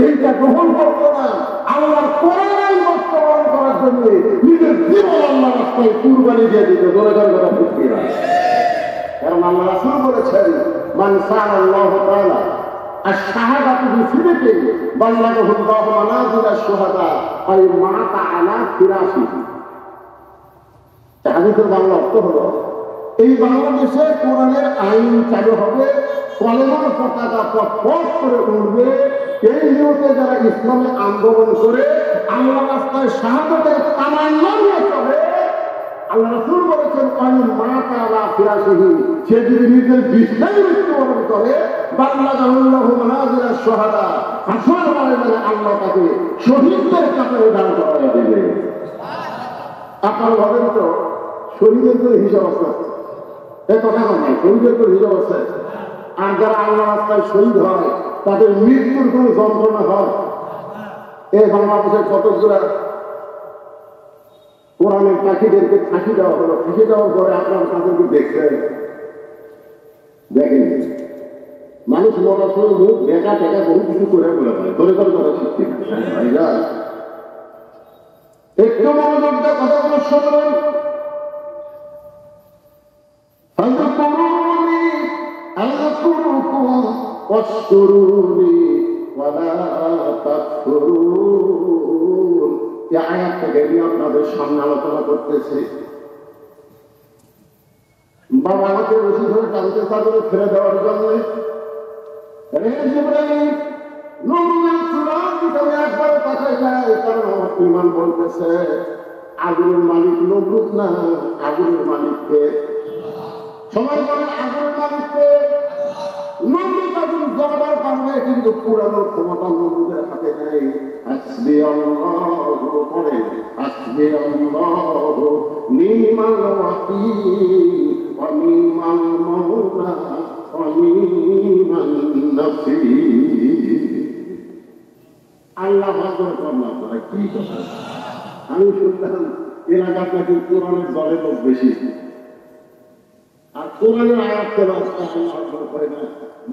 এইটা গ্রহণ করতো না। আল্লাহর কোরআন বাস্তবায়ন করার জন্য নিজের জীবন আল্লাহ রাস্তায় কুরবানি দিয়ে দিত। ধরে ধরে কথা বুঝতে না, কারণ আল্লাহ রাসূল বলেছেন, মান সাআল্লাহু তাআলা আশ-শাহাদাতু বিসিদকি বাল্লাগাহু আল্লাহু মানাজিলা শুহাদা আই মাতা আলা ফিরাশিহি। হাদিসের বাংলা অর্থ হলো, এই বাংলাদেশে কোরআনের আইন চালু হবে, কলেমার পতাকা পথ করে উঠবে। এই নিয়তে যারা ইসলামে আন্দোলন করে আল্লাহ রাস্তায় শাহাদাতের তামান্না নিয়ে চলে, আল্লাহ রাসূল বলেছেন, আইন মাতা আলা ফিরাশিহি, সে যদি নিজের বিছানায় মৃত্যুবরণ করে, বাল্লাগাহু আল্লাহু মানাজিলা শুহাদা, হাসর ময়দানে আল্লাহ তাকে শহীদদের কাতারে দাঁড় করায় দেবে। আপনারা ভাবেন তো, শহীদের তো হিসাব আছে, এই কথা নয়, শহীদের তো হিসাব আছে। আর যারা আল্লাহ রাস্তায় শহীদ হয় তাদের মৃত্যুর কোন যন্ত্রণা হয়? এই বাংলাদেশের কতগুলা কোরআনের পাখিদেরকে ফাঁসি দেওয়া হলো, ফাঁসি দেওয়ার পরে আপনার তাদেরকে দেখছেন? দেখেন, মানুষ মরার সময় মুখ দেখা টেকা বহু কিছু করে বলে হয়, ধরে ধরে কথা সত্যি একটু মনোযোগ দিয়ে কথাগুলো শুনলেন। আপনাদের সামনে আলোচনা করতেছি। বাবা আমাকে রশি ধরে টানতে চাদরে ফেলে দেওয়ার জন্য একবার কথায় যায়, কারণ আমার ইমান বলতেছে আগুনের মালিক নমরুদ না, আগুনের মালিককে সবাই বলে আগুনের মালিককে। নমরুদ আগুন জ্বলবার পারবে, কিন্তু পুরানোর ক্ষমতা নমরুদের হাতে নেই। হাসবি আল্লাহু পড়ে, হাসবি আল্লাহু নি'মাল ওয়াকিল ওয়া নি'মাল মাওলা ওয়া নি'মান নাসীর। আল্লাহ ভাগবত করলাম, তারা কি কথা? আমি শুনলাম এলাকা নাকি কোরআনের দলে লোক বেশি, আর কোরআনের আয়াত করে না।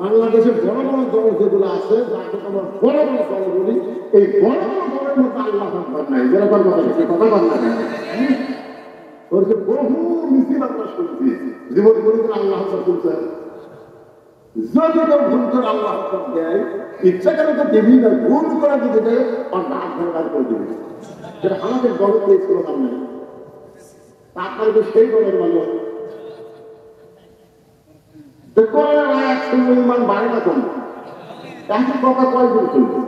বাংলাদেশে বড় বড় দল যেগুলো আছে, যাকে আমরা বড় বড় দল বলি, এই বড় বড় দলের মধ্যে আল্লাহ ভাগবত নাই। যেরকম কথা বল না, বহু মিছিল আমরা শুনছি, জীবন কোনদিন আল্লাহ শুনছেন? যদি কেউ ভুল করে আল্লাহ দেয়, ইচ্ছা করে তো দেবী না, ভুল করে যদি দেয় আর নাক ভেঙে করে দেবে। যেটা আমাদের দলের পেয়েছিল নাম নেই, আপনার তো সেই দলের মানুষ ইমান বাড়ে না কম, এখন কথা কয় দিন চলবে।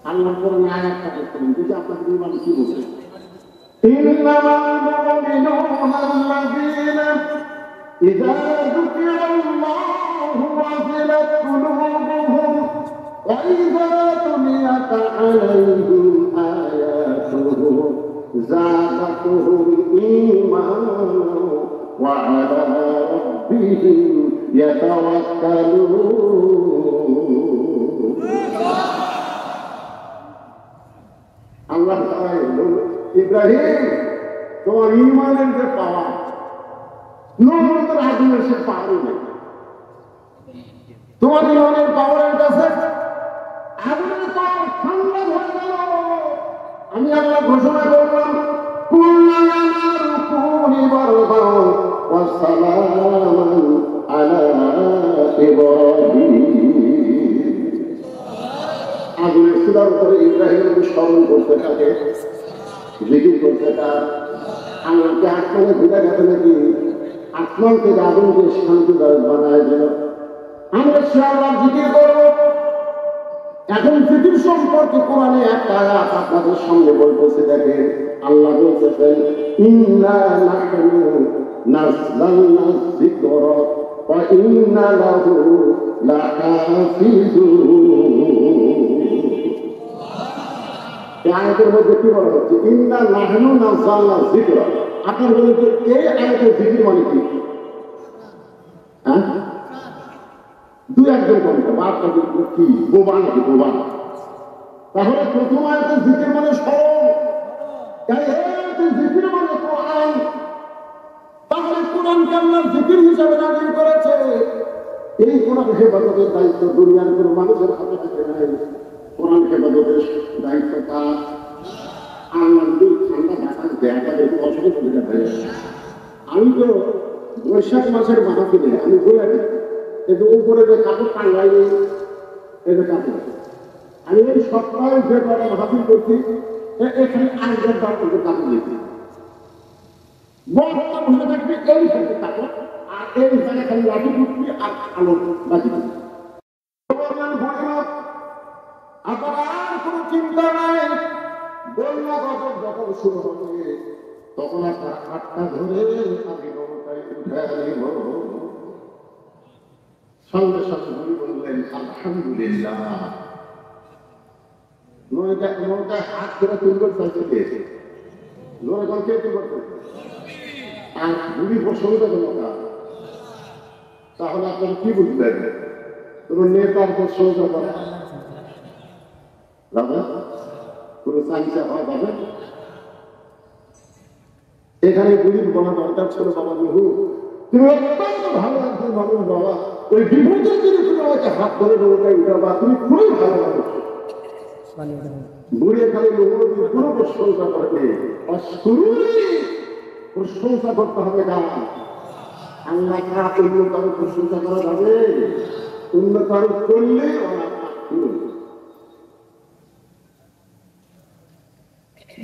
আল্লাহ করে আয়াত কাজ করেন, যদি আপনাদের ইমান কি বলছে? إذا ذكر الله وجلت قلوبهم وإذا تليت عليهم آياته زادتهم إيمانا وعلى ربهم يتوكلون। আল্লাহ ইব্রাহিম, তোমার ঈমানের যে পাওয়া, নমরুদের আগুনের সে পাওয়ারই নেই। তোমার ঈমানের পাওয়ারের কাছে আগুনের পাওয়ার ঠান্ডা হয়ে গেল। আমি আল্লাহ ঘোষণা করলাম, আগুনের চুলার উপরে ইব্রাহিমকে স্মরণ করতে থাকে, জিকির করতে তার আল্লাহকে আসমানে ঘুরে গেছে নাকি, আসমান থেকে আগুনকে শান্তিদায়ক বানায় দিল। আমরা সে আল্লাহ জিকির করব। এখন জিকির সম্পর্কে কোরআনে একটা আয়াত আপনাদের সঙ্গে বলতেছে, দেখে আল্লাহ বলতেছেন, ইন্না নাহনু নাযালনা যিকরা ওয়া ইন্না লাহু লাহাফিজুন। এই আয়াতের মধ্যে কি বলা হচ্ছে? ইন্না নাহনু নাযালনা যিকরা। আপনার বলেন যে এই আয়াতের জিকির মানে কি? হ্যাঁ, দু একজন কবিতা বার্তা কি বোবা নাকি বোবা? তাহলে প্রথম আয়াতের জিকির মানে স্মরণ, জিকির মানে কোরআন। তাহলে কোরআনকে আল্লাহ জিকির হিসাবে নাজিল করেছে। এই কোরআন হেফাজতের দায়িত্ব দুনিয়ার কোন মানুষের হাতে থাকে নাই। পরিবেশ দায়িত্ব কাজ আল্লাহ যদি ঠান্ডা ঢাকা দেখা একটু অসুবিধা হয়ে যায়। আমি তো বৈশাখ মাসের মাহাতিলে আমি বলে দিই কিন্তু উপরে যে কাপড় টাঙ্গাই এই যে কাপড় আমি এই সপ্তাহে যে কটা মাহাতিল করছি এখানে আরেকজন দাম করতে কাপড় দিয়েছি বড় বসে থাকবে এই সাথে কাপড় আর এই জায়গায় খালি লাঠি ঢুকবি আর আলো বাজি দিবি। আপনার আর কোনো চিন্তা নাই, বন্যা যখন শুরু হবে তখন আপনার হাতটা ধরে আমি নৌকায় উঠে আনিব। সঙ্গে সঙ্গে উনি বললেন আলহামদুলিল্লাহ। নৌকায় হাত ধরে তুলবার চাইতে পেয়েছে নৌকা কে তুলবার করতে আর বুড়ি প্রসঙ্গ নৌকা। তাহলে আপনারা কি বুঝলেন কোন নেতার প্রসঙ্গ করে দাদা কোন চাহিদা হয় পাবে এখানে গরিব বলা দরকার ছিল বাবা বহু তুমি অত্যন্ত ভালো একজন মানুষ বাবা ওই বিপদের দিনে তুমি আমাকে হাত ধরে নৌকায় উঠাবা তুমি খুবই ভালো মানুষ। বুড়ে খালি কোনো প্রশংসা করবে প্রশংসা করতে হবে না। আল্লাহ অন্য কারো প্রশংসা করা যাবে অন্য কারো করলে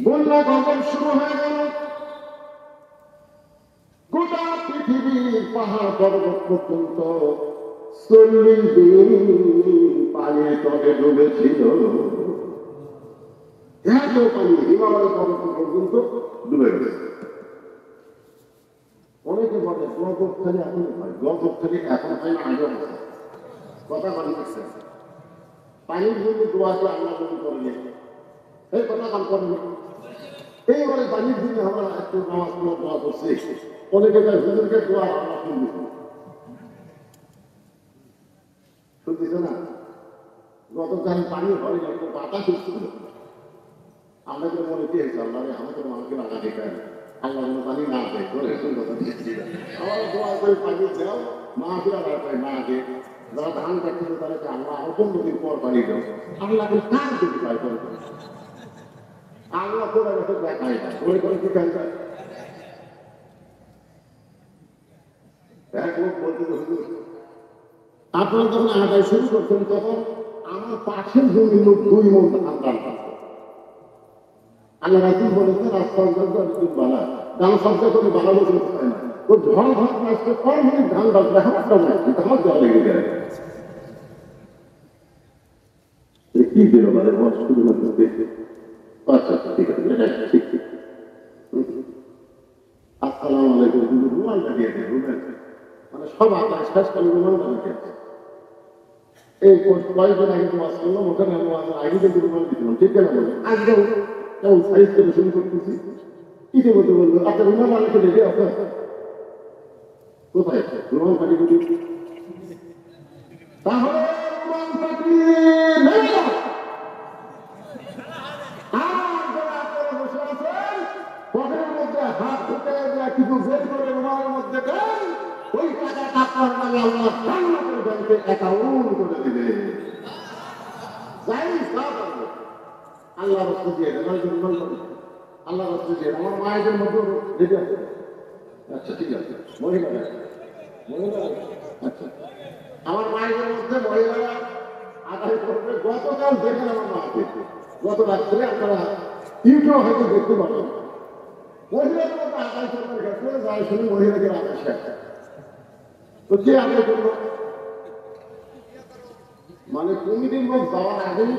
বন্যা গজল শুরু হয়ে গেল। গোটা পৃথিবীর পাহাড় পর্বত পর্যন্ত 40 দিন পানির তলে ডুবেছিল। এত পানি হিমালয় পর্বত পর্যন্ত ডুবে গেছে। অনেকে বলে গজবখালি এখন হয়, গজবখালি এখন হয় না আগে কথা বানিয়েছে পানির জন্য দোয়াকে আল্লাহ বলি করেনি এই কথা কাম করেনি। এইবারে পানির জন্য আমরা একটু নামাজ দোয়া করছি অনেকে হুজুরকে দোয়া আল্লাহ শুনতেছে না। গতকাল পানি হয় না একটু বাতাস হচ্ছিল আমরা তো মনে পেয়েছি আল্লাহ আমাকে আমাকে লাগা দেখায় আল্লাহ পানি না দেয় আমার দোয়া করে পানি দাও মা ফিরা না দে যারা ধান কাটছিল তাদেরকে আল্লাহ 15 দিন পর পানি দাও আল্লাহ কার দিকে পায় করে আল্লাহ করে গেছে দেখায় না ওই করে কি কাজ এক লোক বলতে আপনারা যখন আদায় শুরু করছেন তখন আমার পাশের জমি লোক 2 মন ধান দান করছে। আল্লাহ রাসূল বলেছেন রাস্তার বালা ধান সঞ্চয় করে বালা বসে হয় না তো ঝড় ভাত আসতে কম হলে ধান বাঁচবে হাতটা নাই আমার জল লেগে যায় কি দিল মানে শুধুমাত্র দেখে আচ্ছা ঠিক আছে ঠিক ঠিক আসসালামু আলাইকুম রুমালটা দিয়ে দেয় রুমাল মানে সব আপনার শেষ করে রুমালটা দিতে এই কয়েকদিন আগে তো আসলাম ওখানে আগে কিন্তু রুমাল দিচ্ছিলাম ঠিক কেন বলে আজকেও কেমন সাইজ করে শুরু করতেছি ইতিমধ্যে বললো আপনার রুমাল আলোকে দেখে আপনার কোথায় রুমাল পাটি গুলি তাহলে রুমাল পাটি পকেটের মধ্যে হাত ঢুকে কিছু বের করে রুমালের মধ্যে দেন ওই টাকাটা আপনার নামে আল্লাহ জান্নাতের ব্যাংকে অ্যাকাউন্ট করে দিবে যাই সব আল্লাহ রাস্তা দিয়ে আল্লাহ রাস্তা দিয়ে আমার মায়েদের মধ্যে রেডি আছে আচ্ছা ঠিক আছে মহিলারা আচ্ছা আমার মায়েদের মধ্যে মহিলারা আদায় করবে গতকাল দেখেন আমার মা গত রাত্রে আপনারা ইউটিউব হয়তো দেখতে পাবেন মহিলাদের মধ্যে আদায় করবার ক্ষেত্রে যাই শুনে মহিলাদের আদায় শেষ তো কে আদায় করবো মানে কমিটির লোক যাওয়ার আগেই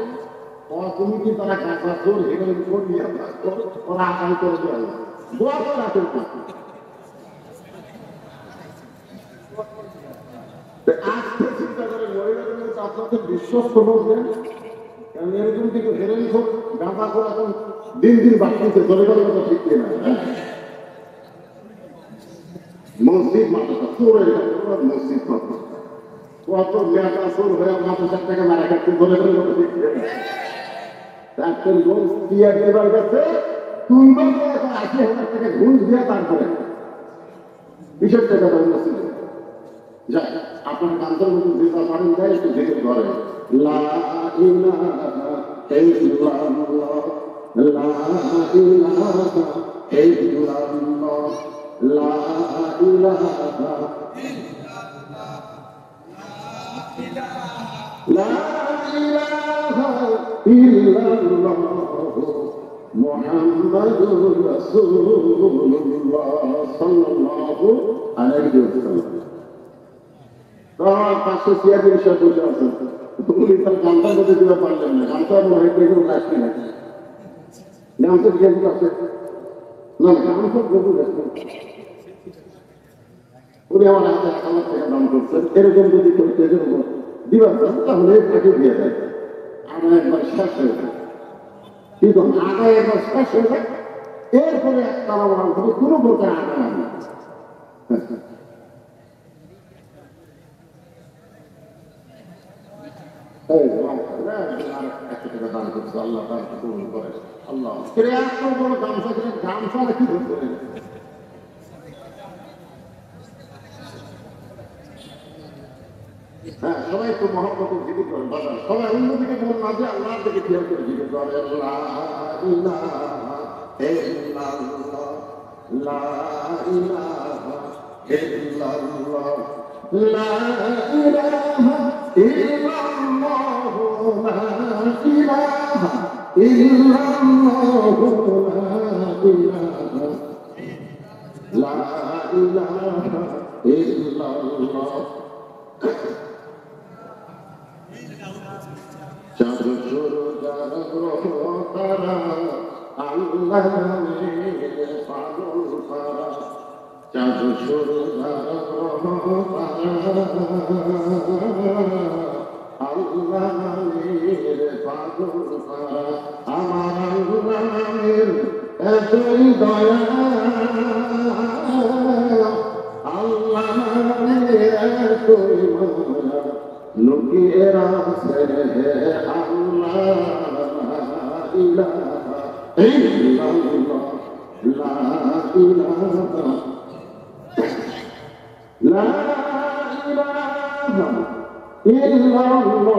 কমিটি তারা গাছা চোর হেরোইন চোর নিয়ে ওরা আদায় করে দেওয়া দোয়া করে রাখেন আজকে চিন্তা করে মহিলাদের মধ্যে আপনাদের বিশ্বস্ত লোক দেন কারণ এরকম থেকে হেরোইন খোর গাঁজা করে এখন দিন দিন বাড়তেছে চলে গেলে কথা ঠিক না মসজিদ মাদ্রাসা চোরের মসজিদ মাদ্রাসা কত মেয়াদা চোর হয়ে মাদ্রাসার টাকা মারা খাচ্ছে চলে গেলে কথা ঠিক না ডাক্তার ঘুষ দিয়ে দেবার কাছে 80,000 টাকা ঘুষ দিয়ে তারপরে বিশেষ টাকা মসজিদ যায় আপনার কান্তর মতো যেটা পারেন যায় একটু দেখে ধরে লা ইলাহা ইল্লাল্লাহ লা ইলাহা ইল্লাল্লাহ লা ইলাহা লা ইলাহা ইল্লাল্লাহ মুহাম্মাদুর রাসূলুল্লাহ সাল্লাল্লাহু আলাইহি ওয়াসাল্লাম। তার পাশে সিয়াদের সাথে বসে আছেন, তুমি তার গানটা করতে দিতে পারলেন না, গানটা মনে হয় কেউ রাখতে না, গানটা দিয়ে দিতে আছে না, গানটা গরু রাখতে উনি আমার হাতে 1,000 টাকা দাম করছেন। এরকম যদি করতে দিবার তাহলে তাকে দিয়ে দেয়, আমার একবার শেষ হয়ে যায়, কিন্তু আগায় একবার শেষ হয়ে যায়, এরপরে একটা আমার কোনো প্রকার আগায় আনে। আল্লাহ আল্লাহ গামছা গামছা কি ধরতে হ্যাঁ, সবাই একটু মহব্বতের জিকির করেন বাজার, সবাই অন্যদিকে মন না দিয়ে আল্লাহর দিকে খেয়াল করে জিকির করে। লা ইলাহা ইল্লাল্লাহ লা ইলাহা ইল্লাল্লাহ লা ইলাহা ইল্লাল্লাহ লা ইলাহা ইল্লাল্লাহ লা ইলাহা ইল্লাল্লাহ। চাঁদ সূর্য গ্রহ তারা আল্লাহ নামের পাগল পারা, চাঁদ সূর্য গ্রহ তারা আল্লাহ নামের পাগল পারা, আমার আল্লাহ নামের এতই দয়া, আল্লাহ নামের এতই মায়া, লুকিয়ে রাখছে আল্লাহ ইলাহা ইল্লাল্লাহ লা ইলাহা লা ইলাহা ইল্লাল্লাহ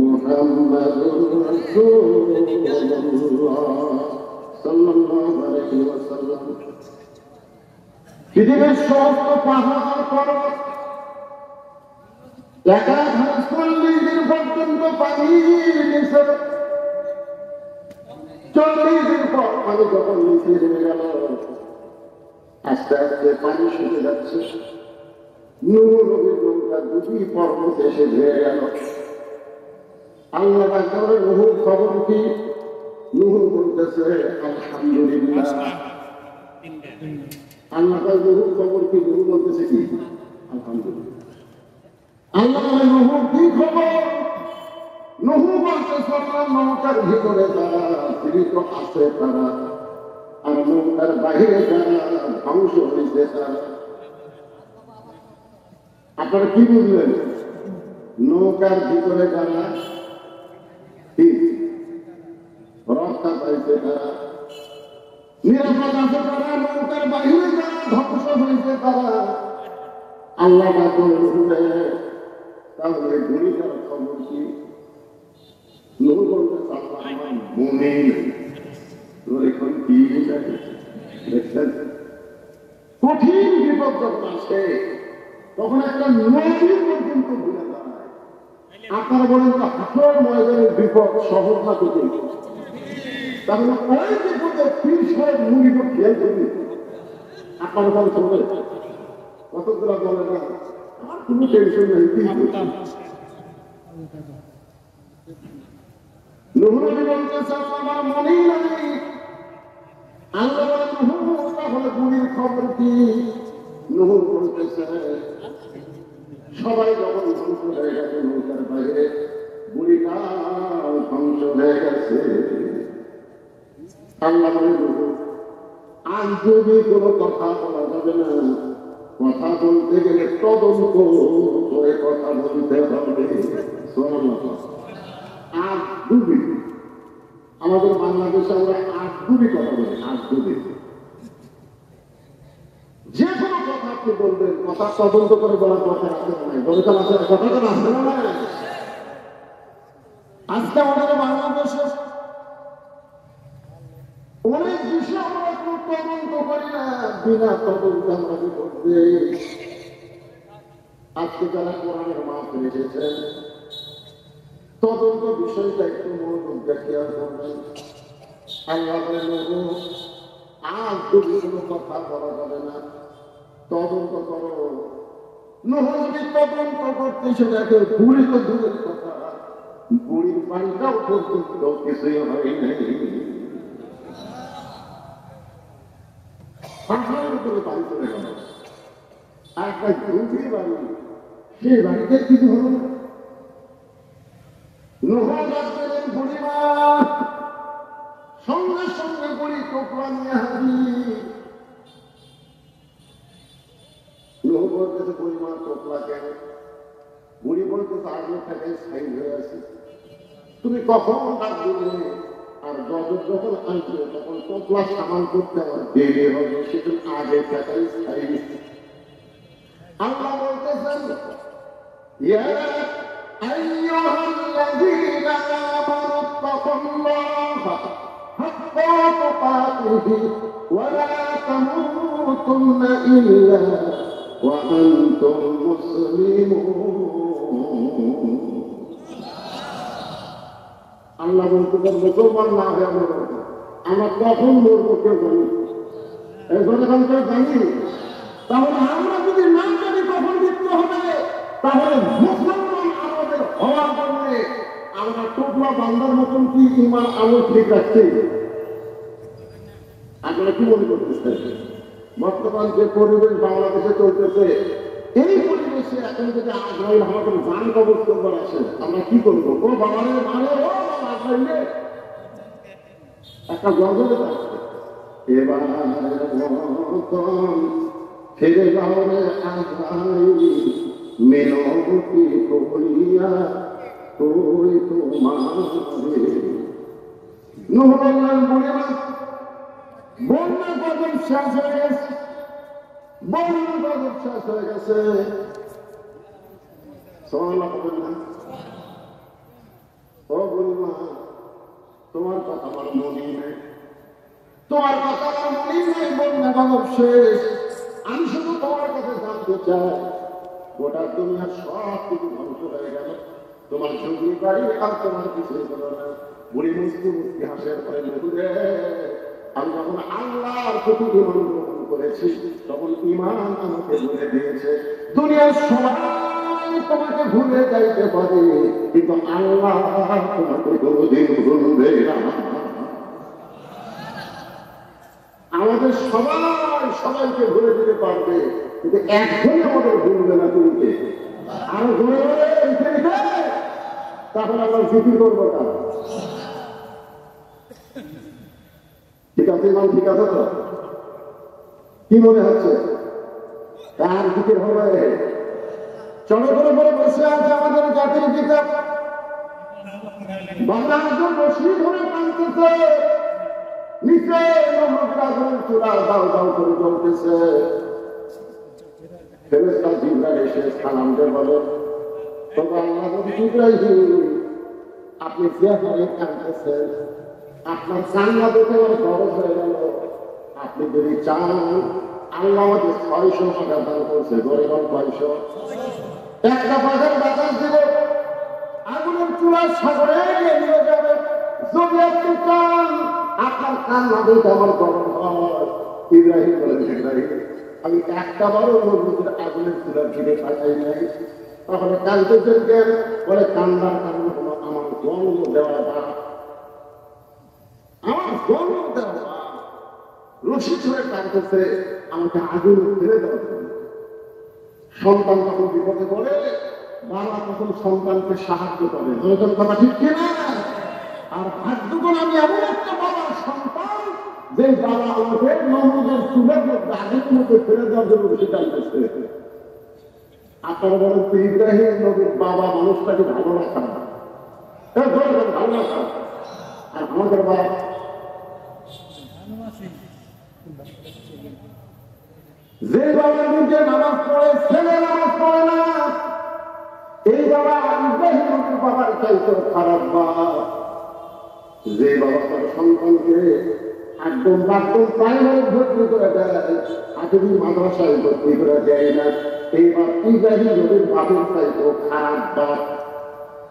মুহাম্মাদুর রাসূলুল্লাহ সাল্লাল্লাহু আলাইহি ওয়াসাল্লাম। পৃথিবীর সমস্ত পাহাড় পর্বত একাধারে 40 দিন পর্যন্ত পানি নিচে, 40 দিন পর পানি যখন নিচে নেমে গেল, আস্তে আস্তে পানি শুকে যাচ্ছে। নূহ নবীর নৌকা দুটি পর্বত এসে ধেয়ে গেল। আল্লাহ তাআলা নূহের খবর কি? নূহ বলতেছে আলহামদুলিল্লাহ। আল্লাহ তাআলা নূহের খবর কি? নূহ বলতেছে কি? আলহামদুলিল্লাহ। আল্লাহ নূহ কি খবর? নূহ বলতেছে নৌকার ভিতরে যারা জীবিত আছে তারা, আর নৌকার বাহিরে যারা ধ্বংস হয়েছে তারা। আপনারা কি বুঝলেন? নৌকার ভিতরে যারা রক্ষা পাইছে তারা, নিরাপদ আছে তারা, নৌকার বাহিরে যারা ধ্বংস হয়েছে তারা। আল্লাহ বলবে তাহলে গুণিকার খবর কি? নূহ বলতে আল্লাহ আমার মনে এখন কি দেখছেন, কঠিন বিপদ যখন আসে তখন একটা নদী পর্যন্ত ভুলে দাঁড়ায়। আপনারা বলেন তো হাসর ময়দানের বিপদ সহজ না কঠিন? তাহলে ওই বিপদে 30 হাজার মুড়ি তো খেয়াল করি। আপনারা বলে চলবে কতগুলো বলে না, আমার কোনো টেনশন নেই। নূহ নবী বলতেছে আমার মনেই নাই। আল্লাহ বলেন নূহ তাহলে গুণের খবর কি? নূহ বলতেছে সবাই যখন ধ্বংস হয়ে গেছে, নৌকার বাইরে বুড়িটা ধ্বংস হয়ে গেছে। আল্লাহ বলে নূহ আজ যদি কোনো কথা বলা যাবে না, কথা বলতে গেলে তদন্ত করে কথা বলতে হবে। আজ ডুবি, আমাদের বাংলাদেশে আমরা আজ ডুবি কথা বলি। আজ ডুবি যে কোনো কথা আপনি বলবেন, কথা তদন্ত করে বলার দরকার আছে না নাই? দরকার আছে, কথা তো আছে না নাই? আজকে আমাদের বাংলাদেশে অনেক বিষয় আমরা কোনো তদন্ত করি না, বিনা তদন্ত আমরা রিপোর্ট দিই। আজকে যারা কোরআনের মাহফিলে এসেছেন, তদন্ত বিষয়টা একটু মনোযোগ দিয়ে খেয়াল করবেন। আল্লাহ বলেন, আজ যদি কোনো কথা বলা যাবে না, তদন্ত করো। নূহ নবী তদন্ত করতে এসে দেখে বুড়ি তো দূরের কথা, বুড়ির বাড়িটাও পর্যন্ত কিছুই হয় নাই। পাহাড়ের উপরে বাড়ি চলে গেল, আর একটা গভীর বাড়ি, সেই বাড়িতে কিছু হলো না। নূহ ডাকলেন বুড়িমা, সঙ্গে সঙ্গে বুড়ি টোকরা নিয়ে হাজির। নূহ বলতেছে, বুড়িমা টোকরা কেন? বুড়ি বলতেছে, আগে থেকে স্থায়ী হয়ে আছে, তুমি কখন ডাক দিলে আর গজব যখন আসবে তখন টোকলা সামান করতে আমার দেরি হবে, সেজন্য আগে থাকাই স্থায়ী। আল্লাহ বলতেছেন, ইয়া আইয়ুহাল্লাযীনা আমানু তাকুল্লাহা হাক্কা তুকাতিহি ওয়া লা তামুতুন্না ইল্লা ওয়া আনতুম মুসলিমুন। আল্লাহ বলতেছেন, মুসলমান না হয়ে আমরা কখন মরবো কেউ জানি, এখন কেউ জানি। তাহলে আমরা যদি না জানি কখন মৃত্যু হবে, তাহলে মুসলমান আমাদের হওয়ার জন্য আমরা টোকলা বান্দার মতন কি ইমান আমল ঠিক রাখছি? আপনারা কি মনে করতেছেন? বর্তমান যে পরিবেশ বাংলাদেশে চলতেছে, এই পরিবেশে এখন যদি আগ্রহী আমাদের জান কবজ করবার আসে, আমরা কি করবো? ও বাবারে মানে ও বাবা, একটা গজলে আছে, এবার ফিরে যাও রে আজরাইল, মিনতি করিয়া কই তোমারে। নূহ বললেন, বুড়িমা বন্যা গজব শেষ হয়ে গেছে, বন্যা গজব শেষ হয়ে গেছে। সুবহানাল্লাহ বললেন, ও বুড়িমা তোমার কথা আমার মনে নেই, তোমার কথা আমার মনে নেই, বন্যা গজব শেষ। আমি শুধু তোমার কাছে জানতে চাই, গোটা দুনিয়ার সব কিছু ধ্বংস হয়ে গেল, তোমার ঝুঁকি বাড়ি আর তোমার কিছুই হলো না। বুড়ি মুস্তি মুস্তি হাসের পরে, নহুরে আমি যখন আল্লাহর প্রতি ঈমান গ্রহণ করেছি, তখন ঈমান আমাকে ভুলে দিয়েছে। দুনিয়ার সবাই তোমাকে ভুলে যাইতে পারে, কিন্তু আল্লাহ তোমাকে কোনোদিন ভুলবে না। আমাদের সবাই সবাইকে ভুলে দিতে পারবে, কিন্তু একজনই আমাদের ভুলবে না। তুমিকে আরো ঘুরে তাহলে আমরা জিকির করবো না। ঠিক আছে ইমাম, ঠিক আছে তো? কি মনে হচ্ছে কার জিকির হবে? চলো করে বলে বসে আছে আমাদের জাতির পিতা, বাংলাদেশ বসি ধরে টানতেছে, নিচে চূড়া দাও দাও করে চলতেছে। ফেরেশতা জিবরাইল এসে সালাম দিয়ে বলে, আপনি যে হারে কাঁদতেছেন, আপনার কান্না দেখে আমার খরচ হয়ে গেল। আপনি যদি চান, আল্লাহ আমাদের 600 টাকা দান করছে, গরিব 600 একটা বাজার বাতাস দিব, আগুনের চূড়ার সাগরে নিয়ে যাবে। যদি আপনি চান আপনার কান্না দেখে আমার গরম হয়, ইব্রাহিম বলেন, ইব্রাহিম আমি একটা বারও নবীদের আগুনের চূড়ার দিকে পাঠাই নাই। তাহলে কাঁদতেছেন কেন? বলে, কান্দার কারণ হলো আমার জন্ম দেওয়া বাপ, আমার জন্ম দেওয়া বাপ রশি ধরে কাঁদতেছে আমাকে আগুন ফেলে দেওয়ার জন্য। সন্তান তখন বিপদে পড়ে, বাবা তখন সন্তানকে সাহায্য করে। দুজন কথা ঠিক কিনা? আর ভাগ্যগুণ আমি এমন একটা বাবার সন্তান, যে বাবা আমাকে নমরুদের চুলের মধ্যে আগুনের মধ্যে ফেলে দেওয়ার জন্য রশি টানতেছে। আপনারা বলেন, ইব্রাহিম নবীর বাবা মানুষটাকে ভালো না খারাপ? ভালো না খারাপ? আর আমাদের বাবা যে বাবা নিজে নামাজ পড়ে, ছেলে নামাজ পড়ে না, এই বাবা ইব্রাহিম নবীর বাবার চাইতে খারাপ বাপ, যে বাবা তার সন্তানকে একদম বাথরুম প্রাইমারি ভর্তি করে দেয়, আজকে মাদ্রাসায় ভর্তি করে দেয় না, এই বাপ ইব্রাহিম নবীর বাপের চাইতে খারাপ বাপ।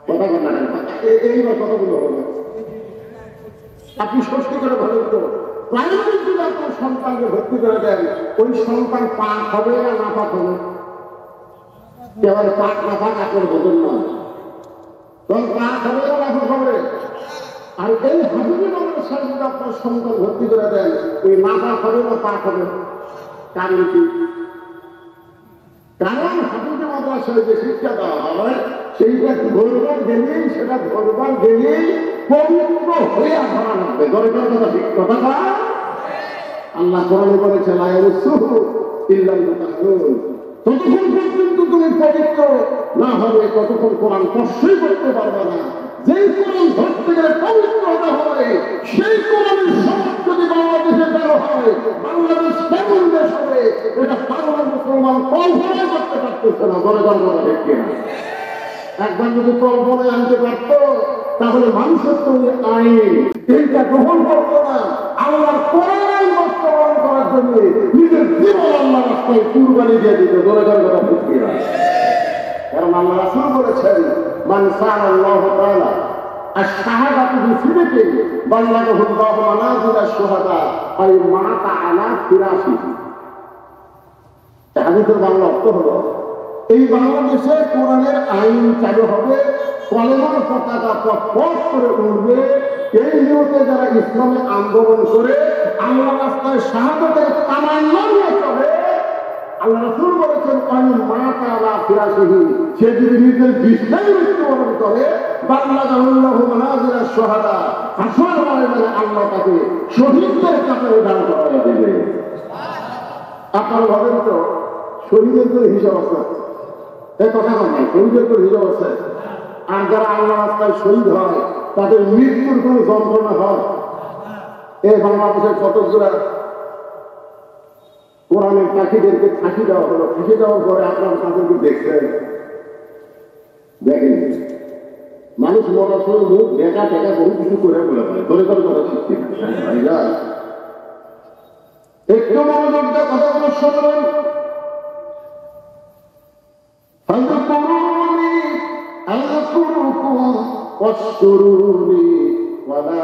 কথা বলা এইবার কথাগুলো হলো, আপনি ষষ্ঠী করে বলেন তো, প্রাইমারি যদি আপনার সন্তানকে ভর্তি করে দেন, ওই সন্তান পাক হবে না না পাক হবে? কেবল পাক না পাক আপনার বোঝেন না, তখন পাক হবে না না হবে? আর এই হাবিবি মাদ্রাসায় যদি আপনার সন্তান ভর্তি করে দেন, ওই না পাক হবে না পাক হবে? কারণ কি? কারণ হাবিবি মাদ্রাসায় যে শিক্ষা দেওয়া হয় সেইটা ধরবার গেলেই, সেটা ধরবার গেলেই পবিত্র হয়ে ধরা লাগবে। দরকার কথা ঠিক কথা না? আল্লাহ কোরআনে বলেছে লা ইয়ামসুহু ইল্লাল মুতাহহারুন, ততক্ষণ পর্যন্ত তুমি পবিত্র না হবে ততক্ষণ কোরআন স্পর্শই করতে পারবে না। যেই কোরআন ধরতে গেলে পবিত্র হতে হবে, সেই কোরআনের সমাজ যদি বাংলাদেশে বের হয়, বাংলাদেশ কেমন দেশ হবে এটা বাংলার মুসলমান কল্পনা করতে পারতেছে না। দরকার কথা ঠিক কিনা? একবার যদি কল্পনায় আনতে পারতো তাহলে মানুষের তৈরি আইন এইটা গ্রহণ করতো না, আল্লাহর কোরআন বাস্তবায়ন করার জন্য নিজের জীবন আল্লাহ রাস্তায় কুরবানি দিয়ে দিত। দরকার কথা ঠিক কিনা? কারণ আল্লাহ রাসূল বলেছেন মান সাআল্লাহু তাআলা আশ-শাহাদাতু বিসিদকি বাল্লাগাহু আল্লাহু মানাজিলা শুহাদা আই মাতা আলা ফিরাশিহি। হাদিসের বাংলা অর্থ হলো, এই বাংলাদেশে কোরআনের আইন চালু হবে, কলেমার পতাকা পথ করে উঠবে, এই নিয়তে যারা ইসলামে আন্দোলন করে আল্লাহ রাস্তায় শাহাদাতের তামান্না নিয়ে চলে, আল্লাহ রাসূল বলেছেন আই মাতা আলা ফিরাশিহি, সে যদি নিজের বিষ্ণায় মৃত্যুবরণ করে বাল্লাগাহু আল্লাহু মানাজিলা শুহাদা, হাসর ময়দানে আল্লাহ তাকে শহীদদের কাতারে দাঁড় করাইয়া দেবে। আপনারা ভাবেন তো, শহীদের তো হিসাব আছে, এই কথা নয়, শহীদের তো হিসাব আছে। আর যারা আল্লাহ রাস্তায় শহীদ হয় তাদের মৃত্যুর কোন যন্ত্রণা হয়? এই বাংলাদেশের কতগুলা কোরআনের পাখিদেরকে ফাঁসি দেওয়া হলো, ফাঁসি দেওয়ার পরে আপনারা তাদেরকে দেখছেন? দেখেন, মানুষ মরার সময় মুখ দেখা টেকা বহু কিছু করে বলে পারে। ধরে করে কথা সত্যি একটু মনোযোগ দিয়ে কথাগুলো শুনলেন। ফাযকুরুনি আযকুরুকুম ওয়াশকুরুনি ওয়ালা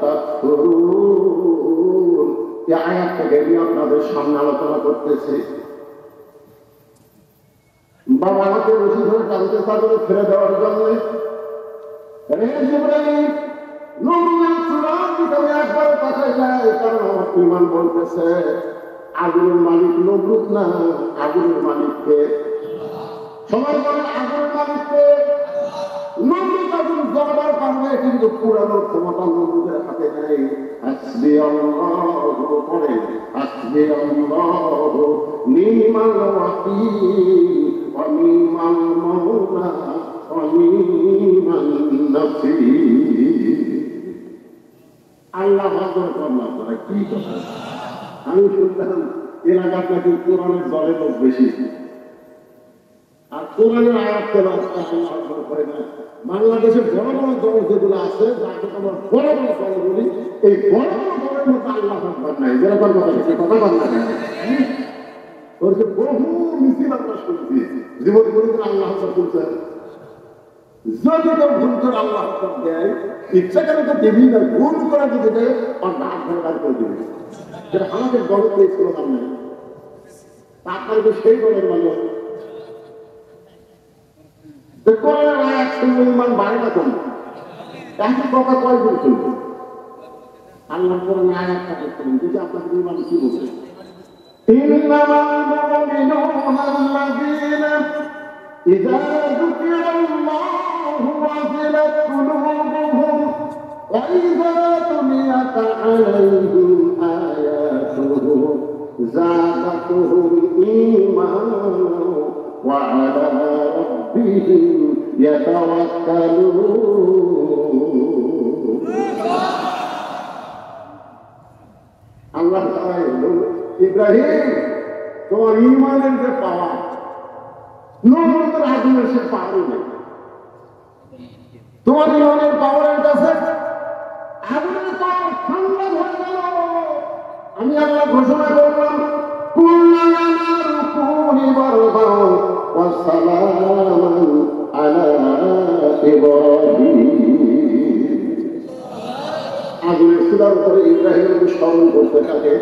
তাকফুরুন। এই আয়াতটাকে নিয়ে আপনাদের সামনে আলোচনা করতেছি। বাবা আমাকে রশি ধরে টানতে চাদরে ফেলে দেওয়ার জন্য একবার কথায় যায়, কারণ আমার ইমান বলতেছে আগুনের মালিক নমরুদ না, আগুনের মালিককে সবাই বলে আগুনের মালিককে। নমরুদ আগুন জ্বলবার পারবে, কিন্তু পুরানোর ক্ষমতা নমরুদের হাতে নেই। হাসবি আল্লাহু পড়ে, হাসবি আল্লাহু নি'মাল ওয়াকিল ওয়া নি'মাল মাওলা ওয়া নি'মান নাসীর। আল্লাহ ভাগবত করলাম তারা কি কথা। আমি শুনলাম এলাকার নাকি কোরআনের দলে লোক বেশি, আর কোরআনের আয়াত কেন আল্লাহ করে না। বাংলাদেশে বড় বড় দল যেগুলো আছে, যাকে আমরা বড় বড় দল বলি, এই বড় বড় দলের মধ্যে আল্লাহ ভাগবত নাই। যেরকম কথা বলছে কথা বল না, বহু মিছিল আমরা শুনছি জীবনে কোনদিন আল্লাহ বলছেন। যদি কেউ ভুল করে আল্লাহ দেয়, ইচ্ছা করে তো দেবী না, ভুল করে যদি দেয় আর নাক ধরে দাঁড় করে দেবে। যেটা আমাদের দলের পেয়ে ছিল নাম নেই, আপনাদের সেই দলের মানুষ কোরআনের আয়াত শুনলে ইমান বাড়ে না কমে। এখন কথা কয় দিন শুনবে আল্লাহ কোরআনের আয়াতটা করতেন, যদি আপনাদের ইমান কি বলবে? ইন্নামাল মুমিনুনা আল্লাযীনা ইযা যুকিরাল্লাহু ওয়াজিলাত কুলুবুহুম ওয়া ইযা তুলিয়াত আলাইহিম আয়াতুহু যাদাতুহুম ঈমানান ওয়া আলা রাব্বিহিম ইয়াতাওয়াক্কালুন। আল্লাহ তাআলা ইব্রাহিম তোমার ঈমানের যে পাওয়া, নমরুদের আগুনের সে পাওয়ারই নেই। তোমার ইমানের পাওয়ারের কাছে আগুনের পাওয়ার ঠান্ডা হয়ে গেল। আমি আল্লাহ ঘোষণা করলাম আগুনের চুলার উপরে ইব্রাহিম স্মরণ করতে থাকে,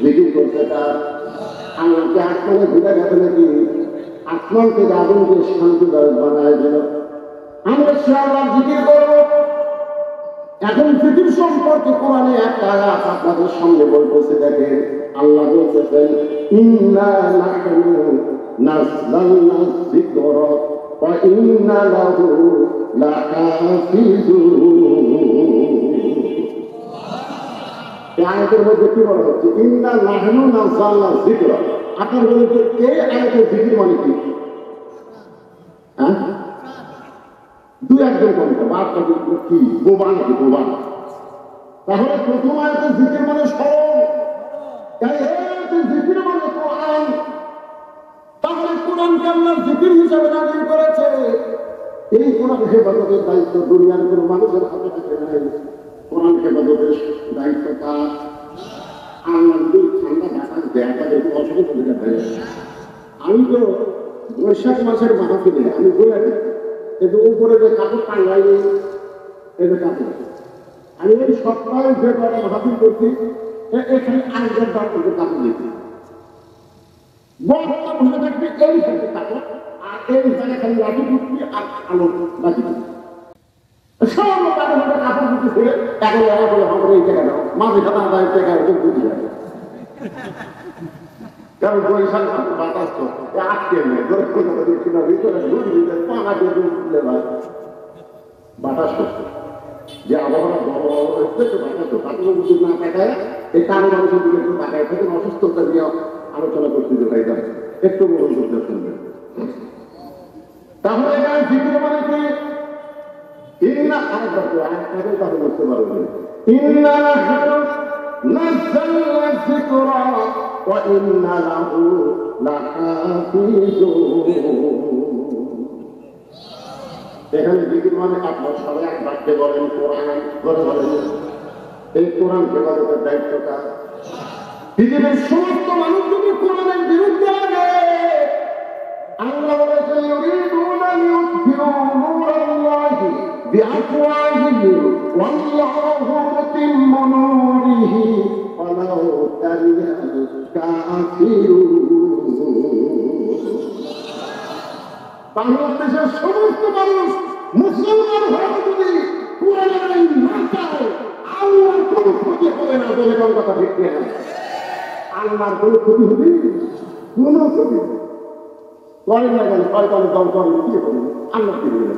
জিকির করতে তার আল্লাহকে আসমানে ঘুরে গেছে নাকি আসমান থেকে আগুনকে শান্তিদায়ক বানায় দিল। আমরা সে আল্লাহ জিকির করব। এখন জিকির সম্পর্কে কোরআনে একটা আয়াত আপনাদের সামনে বলতেছে, দেখেন আল্লাহ বলতেছেন ইন্না নাহনু নাযালনা যিকরা ওয়া ইন্না লাহু লাহাফিজুন। এই আয়াতের মধ্যে কি বলা হচ্ছে? ইন্না নাহনু নাযালনা যিকরা। আপনার বলেন যে এই আয়াতের জিকির মানে কি? হ্যাঁ, দুই একজন কবিতা বার্তা কি বোবা নাকি বোবা? তাহলে প্রথম আয়াতের জিকির মানে স্মরণ, তাই এই আয়াতের জিকির মানে কোরআন। তাহলে কোরআনকে আল্লাহ জিকির হিসাবে নাজিল করেছে। এই কোরআন হেফাজতের দায়িত্ব দুনিয়ার কোন মানুষের হাতে থাকে নাই। কোরআন হেফাজতের দায়িত্ব কার? আল্লাহ যদি ঠান্ডা বাতাস দেয় তাদের অসুবিধা হয়। আমি তো বৈশাখ মাসের মাহফিলে আমি বলে দিই কিন্তু উপরে যে কাপড় টাঙ্গাই এদের কাপড় আমি ওই সপ্তাহে যে করে মাহফিল করছি এখানে আরেকজন কাপড় দিয়েছি বড় বসে থাকবে এই সাথে কাপড় আর এই জায়গায় খালি লাঠি টুকছি আর আলো বাজি সব কাপড় কাপড় দিতে এখন এরা বলে আমাদের এই জায়গাটা মাঝে খাতা আদায় জায়গায় বুঝি যাবে। কারণ বৈশাখ বাতাস তো আটকে নেই ভিতরে পাঙা দিয়ে বাতাস করছে যে আবহাওয়া বড় বাতাস তাদের যদি না তাকায় এই কারো মানুষের দিকে একটু তাকায় থাকেন অসুস্থতা নিয়ে আলোচনা করতে যেতে একটু গ্রহণ করতে শুনবেন। তাহলে জিকির মানে কি? ইন্না আয়াতের কথা বুঝতে পারবেন। ইন্না নাযালনা যিকরা ওয়া ইন্না লাহু লাহাফিজুন। এখানে জিকির মানে আপনার সবাই এক বাক্যে বলেন কোরআন করে বলেন। এই কোরআন হেফাজতের দায়িত্বটা পৃথিবীর সমস্ত মানুষ যদি কোরআনের বিরুদ্ধে লাগে আল্লাহ বলেছেন ইউরিদুনা লিইউতফিউ নূরাল্লাহি বিআফওয়াহিহিম ওয়াল্লাহু মুতিম্মু নূরিহি ওয়ালাউ কারিহাল কাফিরুন। বাংলাদেশের সমস্ত মানুষ মুসলমান হয়ে যদি কোরআনের আইন না চায় আল্লাহর কোনো ক্ষতি হবে না। বলে কোন কথা ঠিক না? আল্লাহর কোনো ক্ষতি হবে? কোনো ক্ষতি হবে করেন না কেন? শয়তান দল করেন কি হবে? আল্লাহ কি হবে?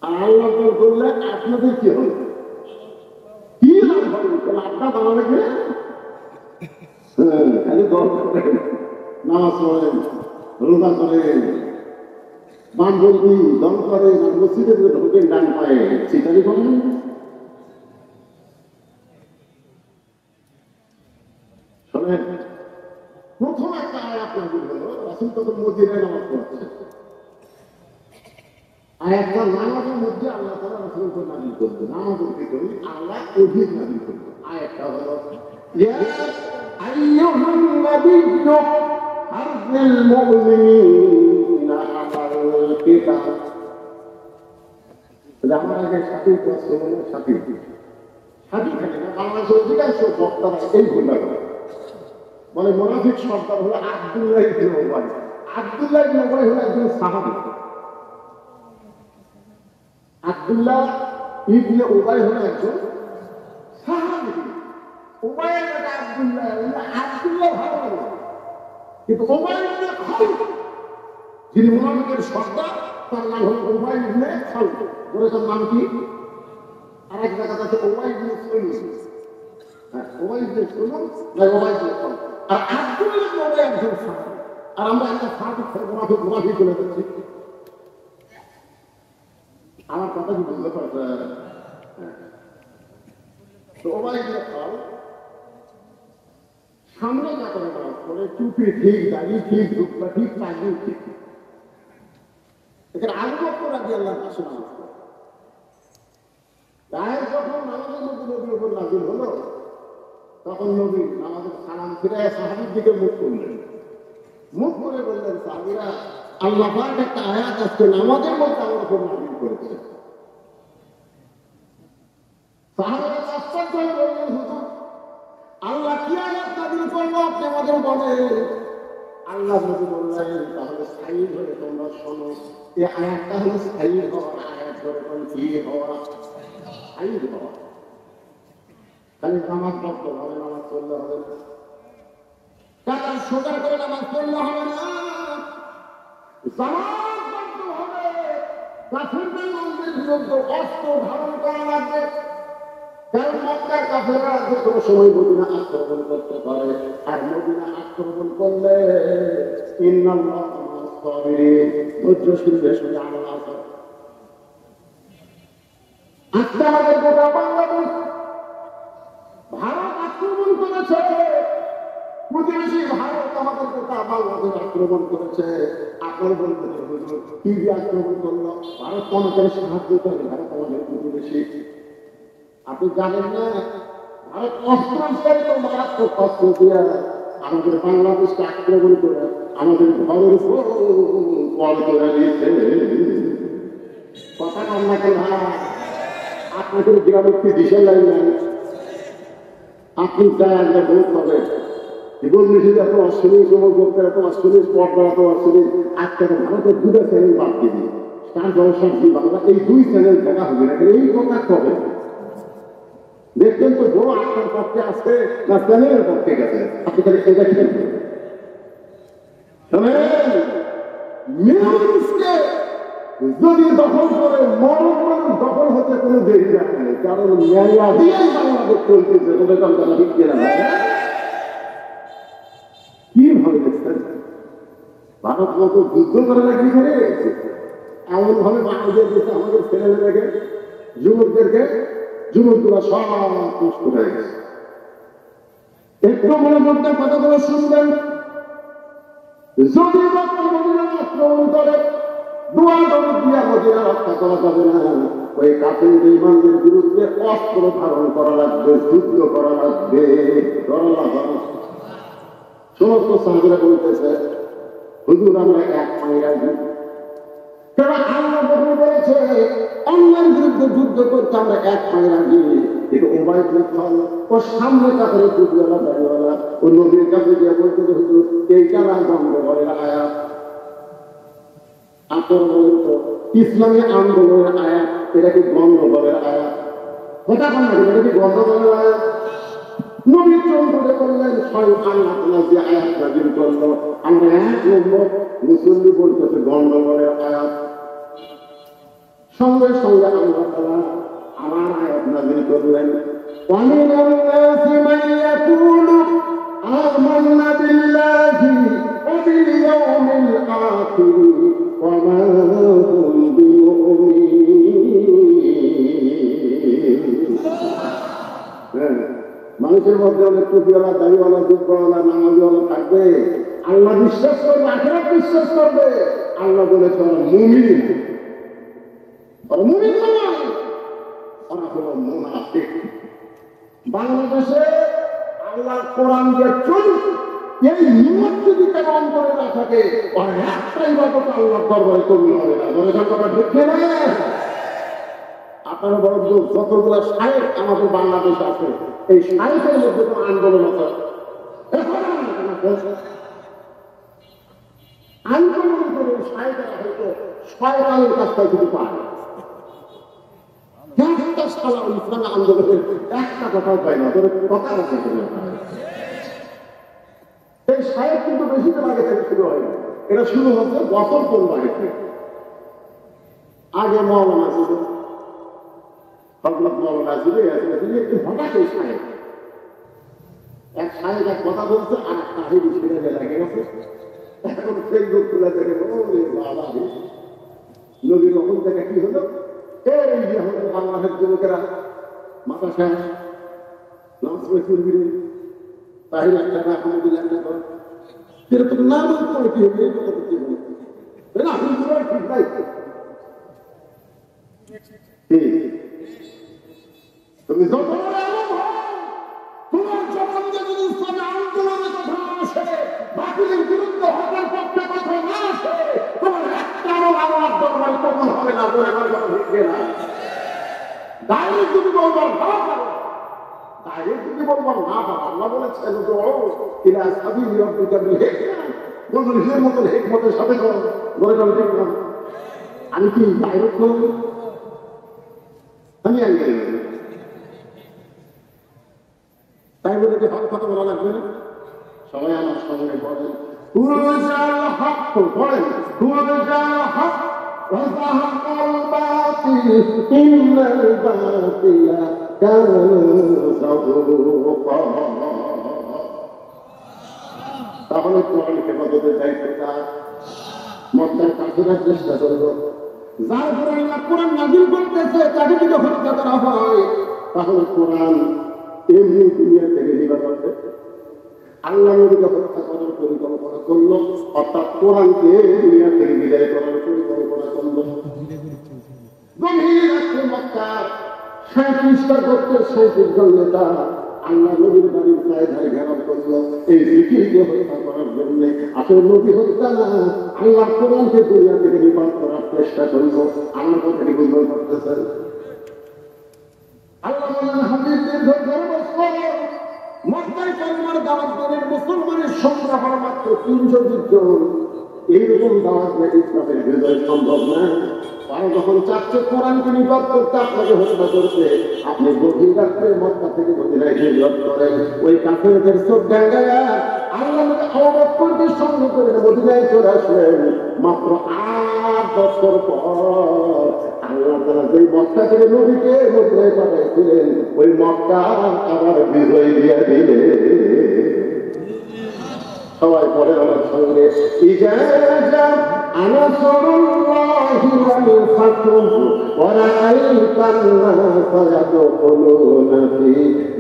আল্লাহ দল করলে আপনাদের কি হবে? কি লাভ হবে? লাভটা বানাবে কি? হ্যাঁ, খালি দল করেন, নামাজ পড়েন, রোজা করেন, বামপন্থী দল করেন, মসজিদে ঢোকেন ডান পায়ে সেটাই করেন। শোনেন, প্রথম একটা আয়াত নাযিল হলো, রাসূল তখন মদিনায় নামাজ পড়ছে। আয়াতটা নামাজের মধ্যে আল্লাহ তাআলা রাসূলকে নাযিল করলেন। নামাজের ভিতরে আল্লাহ ওহী নাযিল করলেন। আয়াতটা হলো ইয়া আইয়ুহান নাবিয়্যু হারজিল মুমিনিনা আলাল কিতাব। আমার আগে সাথী সাথী সাথী থাকে না বাংলাদেশ অধিকাংশ বক্তারা এই ভুলটা করে বলে মুনাফিক সর্দার হলো আব্দুল্লাহ ইবনে উবাই। আব্দুল্লাহ ইবনে উবাই হলো একজন সাহাবী। আব্দুল্লাহ ইবনে উবাই হলো একজন সাহাবী। উবাইয়ের নাম আব্দুল্লাহ, আব্দুল্লাহ ভালো কিন্তু উবাই ইবনে খালদ যিনি মুনাফিকের সর্দার তার নাম হলো উবাই ইবনে খালদ। বলে তার নাম কি? আর এক জায়গা আছে উবাই ইবনে সুলুম। হ্যাঁ, উবাই ইবনে সুলুম না উবাই ইবনে খালদ। আর আব্দুল্লাহ ইবনে উবাই একজন সাহাবী। আর আমরা একটা সাহাবী মুনাফিক বলে দিচ্ছি। আমার কথা কি বুঝতে পারছেন? তো উবাই ইবনে খালদ সামনে কাতারে নামাজ পড়ে, টুপি ঠিক, দাড়ি ঠিক, জুব্বা ঠিক, পাগড়ি ঠিক। এখানে আবু বকর রাদিয়াল্লাহু পাশে নামাজ পড়ে। গায়ের যখন নামাজের মধ্যে নবীর উপর নাযিল হলো, তখন নবী নামাজের সালাম ফিরে সাহাবীর দিকে মুখ করলেন। মুখ করে বললেন, সাহাবীরা, আল্লাহ পাক একটা আয়াত আজকে নামাজের মধ্যে আমার উপর নাযিল করেছে। সাহাবীরা আশ্চর্য হয়ে বললেন, হুজুর, আল্লাহ কি আয়াত নাযিল করলো আপনি আমাদের বলেন। আল্লাহ নবী বললেন, তাহলে স্থায়ী হয়ে তোমরা শোনো। এই আয়াতটা হলো স্থায়ী হওয়ার আয়াত, ধরে কি হওয়া, স্থায়ী হওয়া। খালি নামাজ পড়তে হবে, নামাজ পড়লে হবে না, টাকা সোজা করে নামাজ পড়লে হবে না, জামাত করতে হবে, কাফেরদের বিরুদ্ধে অস্ত্র ধারণ করা লাগবে। কারণ মক্কার কাফেররা যে কোনো সময় মদিনা আক্রমণ করতে পারে, আর মদিনা আক্রমণ করলে ইন্নাল্লাহা মা'আস সাবিরিন, ধৈর্যশীলদের সঙ্গে আল্লাহ আছে। আজকে আমাদের গোটা বাংলাদেশ ভারত আক্রমণ করেছে, প্রতিবেশী ভারত আমাদের গোটা বাংলাদেশ আক্রমণ করেছে। আপনারা বলবেন, হুজুর কি দিয়ে আক্রমণ করলো? ভারত আমাদের সাহায্য করে, ভারত আমাদের প্রতিবেশী। আপনি জানেন না, ভারত অস্ত্র মারাত্মক অস্ত্র দিয়ে আমাদের বাংলাদেশকে আক্রমণ করে আমাদের ঘরের উপর করে দিয়েছে। কথা কম না কেন? আপনাদের গ্রামে কি দিশা লাইন নাই? আপনি চান বহুত হবে এত অশ্বিনী যুবকদের, এত অশ্বিনী পর্দা, এত অশ্বিনী আজকে ভারতের দুটো চ্যানেল বাদ দিয়ে দিই, তার জনশক্তি বাংলা, এই দুই চ্যানেল দেখা হবে না, এই কথা হবে। দেখবেন তো বড় আপনার পক্ষে আছে না চ্যানেলের পক্ষে গেছে, আপনি তাহলে এটা খেলবেন। যদি দখল করে মরণ মানুষ দখল হতে কোনো দেরি রাখে, কারণ মেলা দিয়েই বাংলাদেশ চলতেছে। কিভাবে দেখছেন ভারত মতো যুদ্ধ করে রাখি করে এমন ভাবে বাংলাদেশ দিচ্ছে আমাদের ছেলেমেয়েদেরকে, যুবকদেরকে, যুবকগুলো সব নষ্ট হয়ে গেছে। একটু মনে করতে কথাগুলো শুনবেন। যদি আক্রমণ করে দোয়া করে দিয়া মদিনা রক্ষা করা যাবে না, ওই কাফের ইমানদের বিরুদ্ধে অস্ত্র ধারণ করা লাগবে, যুদ্ধ করা লাগবে। সমস্ত সাহাবীরা বলতেছে, হুজুর আমরা এক পায়ে রাজি। কারণ আল্লাহ বলেছে অন্যের বিরুদ্ধে যুদ্ধ করতে আমরা এক পায়ে রাজি। কিন্তু ওবাইদুল খান ওর সামনে কাপড়ে টুপিওয়ালা দাড়িওয়ালা ও নবীর কাছে গিয়ে বলতেছে, হুজুর এইটা না গন্ডগোলের আয়াত। আপনারা বলেন তো, ইসলামী আন্দোলনের আয়াত এটা কি গন্ডগোলের আয়াত? কথা বল না, এটা কি গন্ডগোলের আয়াত? নবী চন্দ্রে বললেন, স্বয়ং আল্লাহ তাআলা যে আয়াত নাযিল করলো, আমরা এক নম্বর মুসল্লি বলতেছে গন্ডগোলের আয়াত। সঙ্গে সঙ্গে আল্লাহ তাআলা আমার আয়াত নাযিল করলেন, وَمِنَ النَّاسِ مَن يَقُولُ آمَنَّا بِاللَّهِ وَبِالْيَوْمِ الْآخِرِ وَمَا هُمْ بِمُؤْمِنِينَ। মানুষের মধ্যে অনেক টুপিওয়ালা, দাড়িওয়ালা, যুদ্ধওয়ালা, নামাজওয়ালা থাকবে, আল্লাহ বিশ্বাস করবে, আখিরাত বিশ্বাস করবে। আল্লাহ বলেছে ওরা মুমিন, ওরা মুমিন নয়, ওরা হলো মুনাফিক। বাংলাদেশে আল্লাহ কোরআন দিয়ে চলুক, এই নিয়ত যদি তার অন্তরে না থাকে, ওরা একটাই ইবাদত আল্লাহর দরবারে কবুল হবে না। বলে কথা ঢুকছে না? আপনারা বড় যতগুলো শায়েখ আমাদের বাংলাদেশ আছে, এই শায়েখের মধ্যে কোনো আন্দোলন আছে? আন্দোলন করে শায়েখেরা হয়তো শয়তানের কাছ থেকে কিছু পায়। একটা সালা ইসলামী আন্দোলনের একটা কথাও পায় না, তোর কথা আছে। এই শায়েখ কিন্তু বেশি দিন আগে থেকে শুরু হয় না, এটা শুরু হচ্ছে বছর 15 আগে থেকে। আগে মওলানা ছিল, মওলানা ছিল, একটু হঠাৎ এই শায়েখ এক শায়েখ এক কথা বলছে, আর কাহিনী ছেড়ে লেগে গেছে। এখন ফেসবুক খুলে দেখে বাবা নবীর রহম থেকে কি হলো, এই যে আমাদের বাংলাদেশ যুবকেরা মাথা শেষ নামে চলবি তাহির একটা না আমাদের একটা করে এরকম নাম করে কি হবে, ঠিক নাই তুমি যত তোমার জবান যদি ইসলামী আন্দোলনের কথা আসে, বাতিলের বিরুদ্ধে হকের পক্ষে কথা না আসে, তোমার একটা আল্লাহর দরবারে কবুল হবে না। বলে আমার কথা ঠিক না? ডাইরেক্ট যদি বলবার ভালো পারো, ডাইরেক্ট যদি বলবার না পারো, আল্লাহ বলেছেন কিনা সাবি রব্বিকা বিল হিকমা, বলুন সে মতন হিকমতের সাথে করো। বলে ঠিক না? আমি কি ডাইরেক্ট বলব? আমি আগে তাই বলে যে ভালো কথা বলা লাগবে না? সবাই আমার সঙ্গে বলেন হুয়াল হক, বলেন হুয়াল হক ওয়াযাহাকাল বাতিল ইন্নাল বাতিলা কানা যাহুকা। তাহলে কোরআন হেফাজতের দায়িত্বটা মক্কার কাফেররা চেষ্টা করলো, যার উপর আল্লাহ কোরআন নাযিল করতেছে তাকে যদি হত্যা করা হয়, তাহলে কোরআন এমনি দুনিয়া থেকে নিবা করতে আল্লাহ নবীকে হত্যা করার পরিকল্পনা করলো, অর্থাৎ কোরআনকে দুনিয়া থেকে বিদায় করার পরিকল্পনা করলো। গভীর রাত্রে মক্কার 37টা গোত্রের 37 জন নেতা আল্লাহ নবীর বাড়ির প্রায় ধারে ঘেরাও করলো এই জিকিরকে হত্যা করার জন্য। আসলে নবী হত্যা না, আল্লাহ কোরআনকে দুনিয়া থেকে নিবারণ করার চেষ্টা করলো। আমার কথাটি বুঝতে পারতেছেন? আল্লাহ বললেন হাদিস দীর্ঘ 11 বছর মক্কায় কালিমার দাওয়াত দেন মুসলমানের সংখ্যা হলো মাত্র 320 জন। এইরকম দাওয়াত না ইসলামের বিজয় সম্ভব না। তারা যখন চাচ্ছে কোরআনকে নিপাত করতে, আপনাকে হত্যা করতে, আপনি গভীর রাত্রে মক্কা থেকে মদিনায় হিজরত করেন। ওই কাফেরদের চোখ ডাঙ্গায়া আল্লাহকে আওয়াজ করতে সঙ্গে করে মদিনায় চলে আসলেন। মাত্র 8 বছর পর আল্লাহ তাআলা যেই মক্কা থেকে নবীকে মদিনায় পাঠাইছিলেন, ওই মক্কা আবার বিজয় দিয়ে দিলে। সবাই পড়ে আমার সঙ্গে ইজা আনাসরুল্লাহি ওয়াল ফাতহু ওয়া রাআইতান নাসা ইয়াদখুলুনা ফি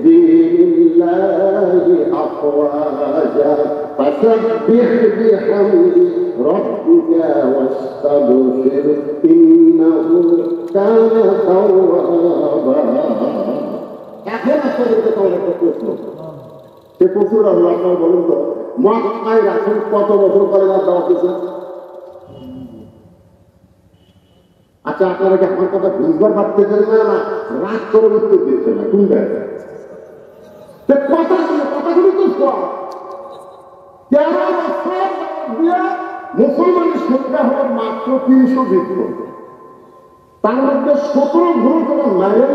দীনিল্লাহি আফওয়াজা ফাসাব্বিহ বিহামদি রাব্বিকা ওয়াস্তাগফির ইন্নাহু কানা তাওয়াবা। এখন আপনাদের কাছে একটা প্রশ্ন, সে প্রশ্নটা হলো আপনারা বলুন তো, মক্কায় রাসূল কত বছর পরে দাওয়াত দিয়েছেন? আচ্ছা, আপনারা কি আমার কথা বুঝবার পারতেছেন না, না রাগ করে উত্তর দিচ্ছেন না? কোনটা কথাগুলো তো সব 13 বছর দিয়ে মুসলমানের সংখ্যা হলো মাত্র 320 জন। তার মধ্যে 17 গুরুতর মায়ের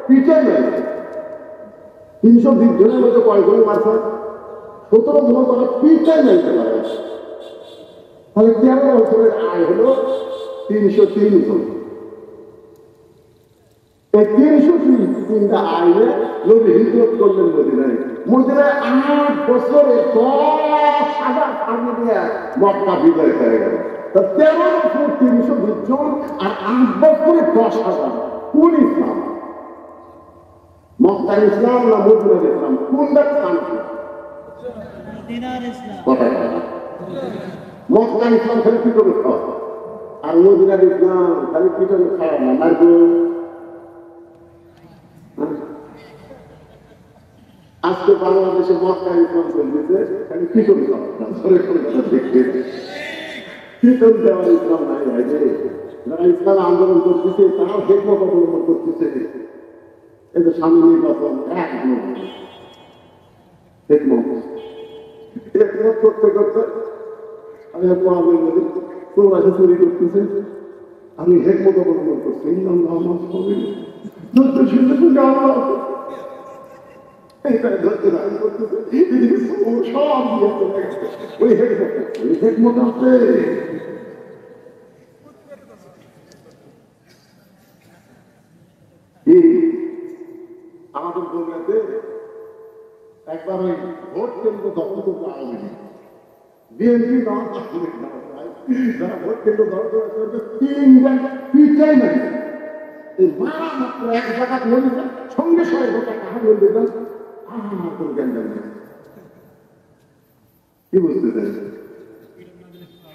পিঠে নেই। 320 জনের মধ্যে কয়জন মাত্র 17 গুরুতর পিঠে নেইতে পারে। তাহলে 13 বছরের আয় হলো 303 জন। এই 303টা আইনে নবী হিজরত করলেন মদিনায়। মদিনায় 8 বছরে 10,000 আর্মি নিয়ে মক্কা বিজয় হয়ে গেল। 13 বছর 320 জন আর 8 বছরে 10,000। কোন ইসলাম? মক্কার ইসলাম না মদিনার ইসলাম? কোনটা শান্তি? মক্কার ইসলাম খালি পিটনে খাওয়া, আর মদিনার ইসলাম খালি পিটনে খাওয়া না, মারব। আজকে বাংলাদেশে মক্কার ইসলাম চলতেছে খালি পিটন খাওয়া, পিটন দেওয়ার ইসলাম নাই। যারা ইসলাম আন্দোলন করতেছে তারাও হিকমত অবলম্বন করতেছে। এই যে স্বামী নির্বাচন হিকমত করতে করতে আমি তোমরা এসে চুরি করতেছে, আমি হিকমত অবলম্বন করছি। আমাদের দুনিয়াতে একবার ওই ভোট কেন্দ্র দখল করতে আওয়ামী লীগ, বিএনপি যারা ভোট কেন্দ্র দখল করতে 3 পিছাই নাই। এই মারা মাত্র এক জায়গা বলে সঙ্গে সঙ্গে ভোটটা কাহা বলবে কি বুঝতে চাই?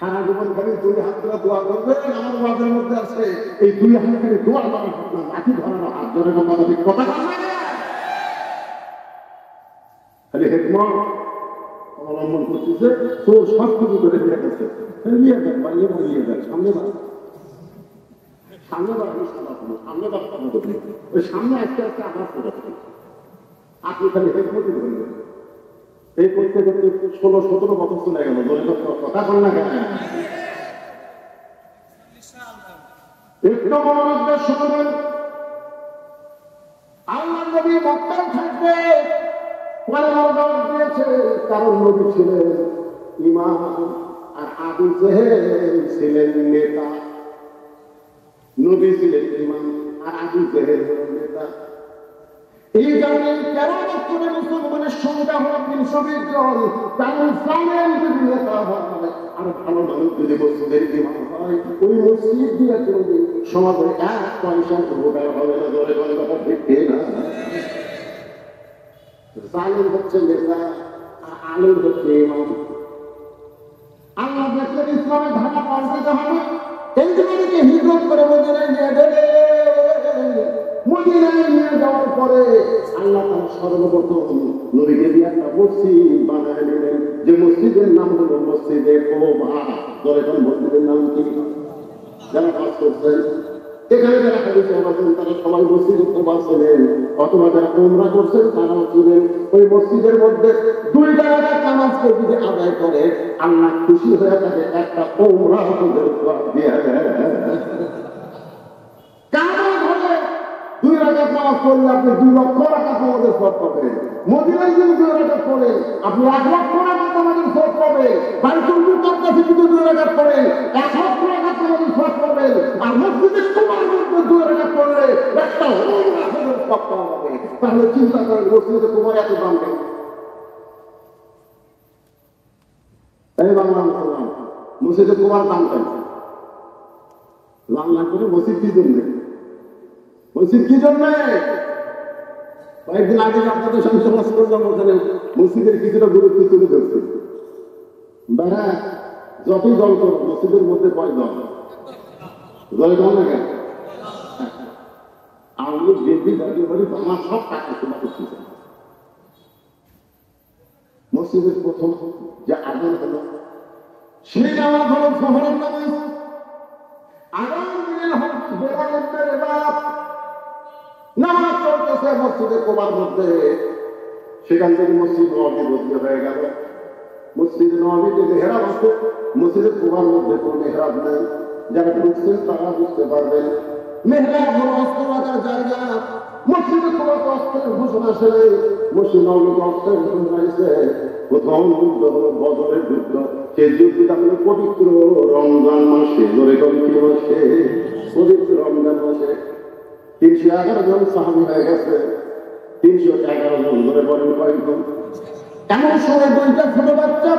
সারা জীবন খালি দুই হাত ধরে দোয়া করবে, আমার ওয়াজের মধ্যে আছে এই দুই হাত খালি দোয়া করা না, লাঠি ধরানো হাত ধরে কথা খালি হেকমত অবলম্বন করতেছে। তো সব কিছু ধরে নিয়ে গেছে, নিয়ে যান বাইরে নিয়ে যান, সামনে সামনে সামনে ওই সামনে আস্তে আস্তে আঘাত করে আপনি খালি হেকমতই ধরবেন। এই করতে করতে 16-17 বছর চলে গেল, ধরে কথা বল না কেন? একটু মনোযোগ শুনবেন। আল্লাহ নবী মক্কায় থাকবে দিয়েছে, কারণ নবী ছিলেন ইমাম আর আবু জেহেল ছিলেন নেতা। নবী ছিলেন ইমাম আর আবু জেহেল হলেন নেতা। এই কারণে 13 বছরে মুসলমানের সংখ্যা হল 320 জন। কারণ ইসলামের যদি নেতা হয় আর ভালো মানুষ যদি মসজিদের ইমাম হয়, ওই মসজিদ দিয়ে চলবে, সমাজে 1 পয়সা উপকার হবে না। ধরে ধরে কথা দেখতে না, জালেম হচ্ছে নেতা আর আলেম হচ্ছে ইমাম। আল্লাহ দেখলেন ইসলামের ধারা পাল্টাতে হবে, এই জন্য হিজরত করে মদিনায় নিয়ে গেলে, মদিনায় নিয়ে যাওয়ার পরে আল্লাহ তার সর্বপ্রথম নবীকে দিয়ে একটা মসজিদ বানায় নিলেন, যে মসজিদের নাম হলো মসজিদে কুবা। যখন মসজিদের নাম কি? যারা কাজ করছেন এখানে, যারা হাদিসে আছেন তারা সবাই মসজিদে কুবা ছিলেন, অথবা যারা উমরা করছেন তারাও ছিলেন। ওই মসজিদের মধ্যে 2 টাকা নামাজকে যদি আদায় করে আল্লাহ খুশি হয়ে থাকে, একটা উমরা দিয়ে দেয়। 2 রাকাত নামাজ পড়লে আপনি 2 লক্ষ রাকাত নামাজের সওয়াব পাবেন। মদিনায় যদি 2 রাকাত পড়েন আপনি 1 লক্ষ রাকাত নামাজের সওয়াব পাবেন। বাইতুল মুকাদ্দাসে যদি 2 রাকাত পড়েন 1 লক্ষ রাকাত নামাজের সওয়াব পাবেন। আর মসজিদে কুবার মধ্যে 2 রাকাত পড়লে একটা উমরা হজের সওয়াব পাওয়া যাবে। তাহলে চিন্তা করেন মসজিদে কুবার এত দাম কেন? এই বাংলা মুসলমান, মসজিদে কুবার দাম কেন? বাংলা করে মসজিদ কি জন্য? মসজিদ কি জন্য? কয়েকদিন আগে আপনাদের সঙ্গে সমাজ করলাম, ওখানে মসজিদের কিছুটা গুরুত্ব তুলে ধরছে। বেড়া যতই দল করো মসজিদের মধ্যে কয় দল? দল দল না কেন? আমি বেশি দাবি করি আমার সব টাকা তোমার করতেছে। মসজিদের প্রথম যে আদান হলো সেই নামাজ হলো শহরের নামাজ। আগাম দিনের হোক বেড়ালের এবার নামাজ চলতেছে মসজিদে কুবার মধ্যে। সেখান থেকে মসজিদ নববী বদলে হয়ে গেল। মসজিদ নববীতে মেহরাব আছে, মসজিদে কুবার মধ্যে কোনো মেহরাব নেই। যারা ঢুকছেন তারা বুঝতে পারবেন মেহরাব হলো অস্ত্র রাখার জায়গা। মসজিদে কুবার অস্ত্রের ঘোষণা আসে, মসজিদ নববীতে অস্ত্রের ঘোষণা আসে। প্রথম যুদ্ধ হলো বদরের যুদ্ধ। সেই যুদ্ধটা হলো পবিত্র রমজান মাসে। ধরে কি মাসে? পবিত্র রমজান মাসে। 311 জন সাহাবী হয়ে গেছে। 311 জন ধরে বলেন কয়েকজন? এমন সময় 2টা ছোট বাচ্চা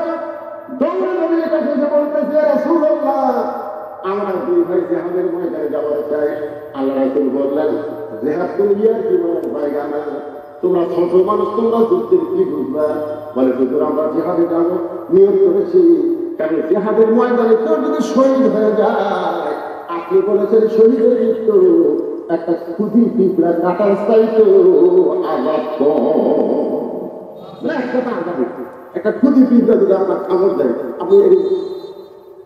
দৌড়ে নবীর কাছে এসে বলতেছে, রাসূলুল্লাহ আমরা 2 ভাই জিহাদের ময়দানে যাওয়ার চাই। আল্লাহ রাসূল বললেন, জিহাদ করলে কি জায়গা না, তোমরা ছোট মানুষ, তোমরা যুদ্ধের কি বুঝবা? বলে হুজুর আমরা জিহাদে যাব, নিয়ত করেছি। কারণ জিহাদের ময়দানে কেউ যদি শহীদ হয়ে যায়, আপনি বলেছেন শহীদের মৃত্যু একটা খুদি পিঁপড়া কাটার চাইতো আঘাত না, একটা আঘাত। একটা খুদি পিঁপড়া যদি আপনার কামড় দেয় আপনি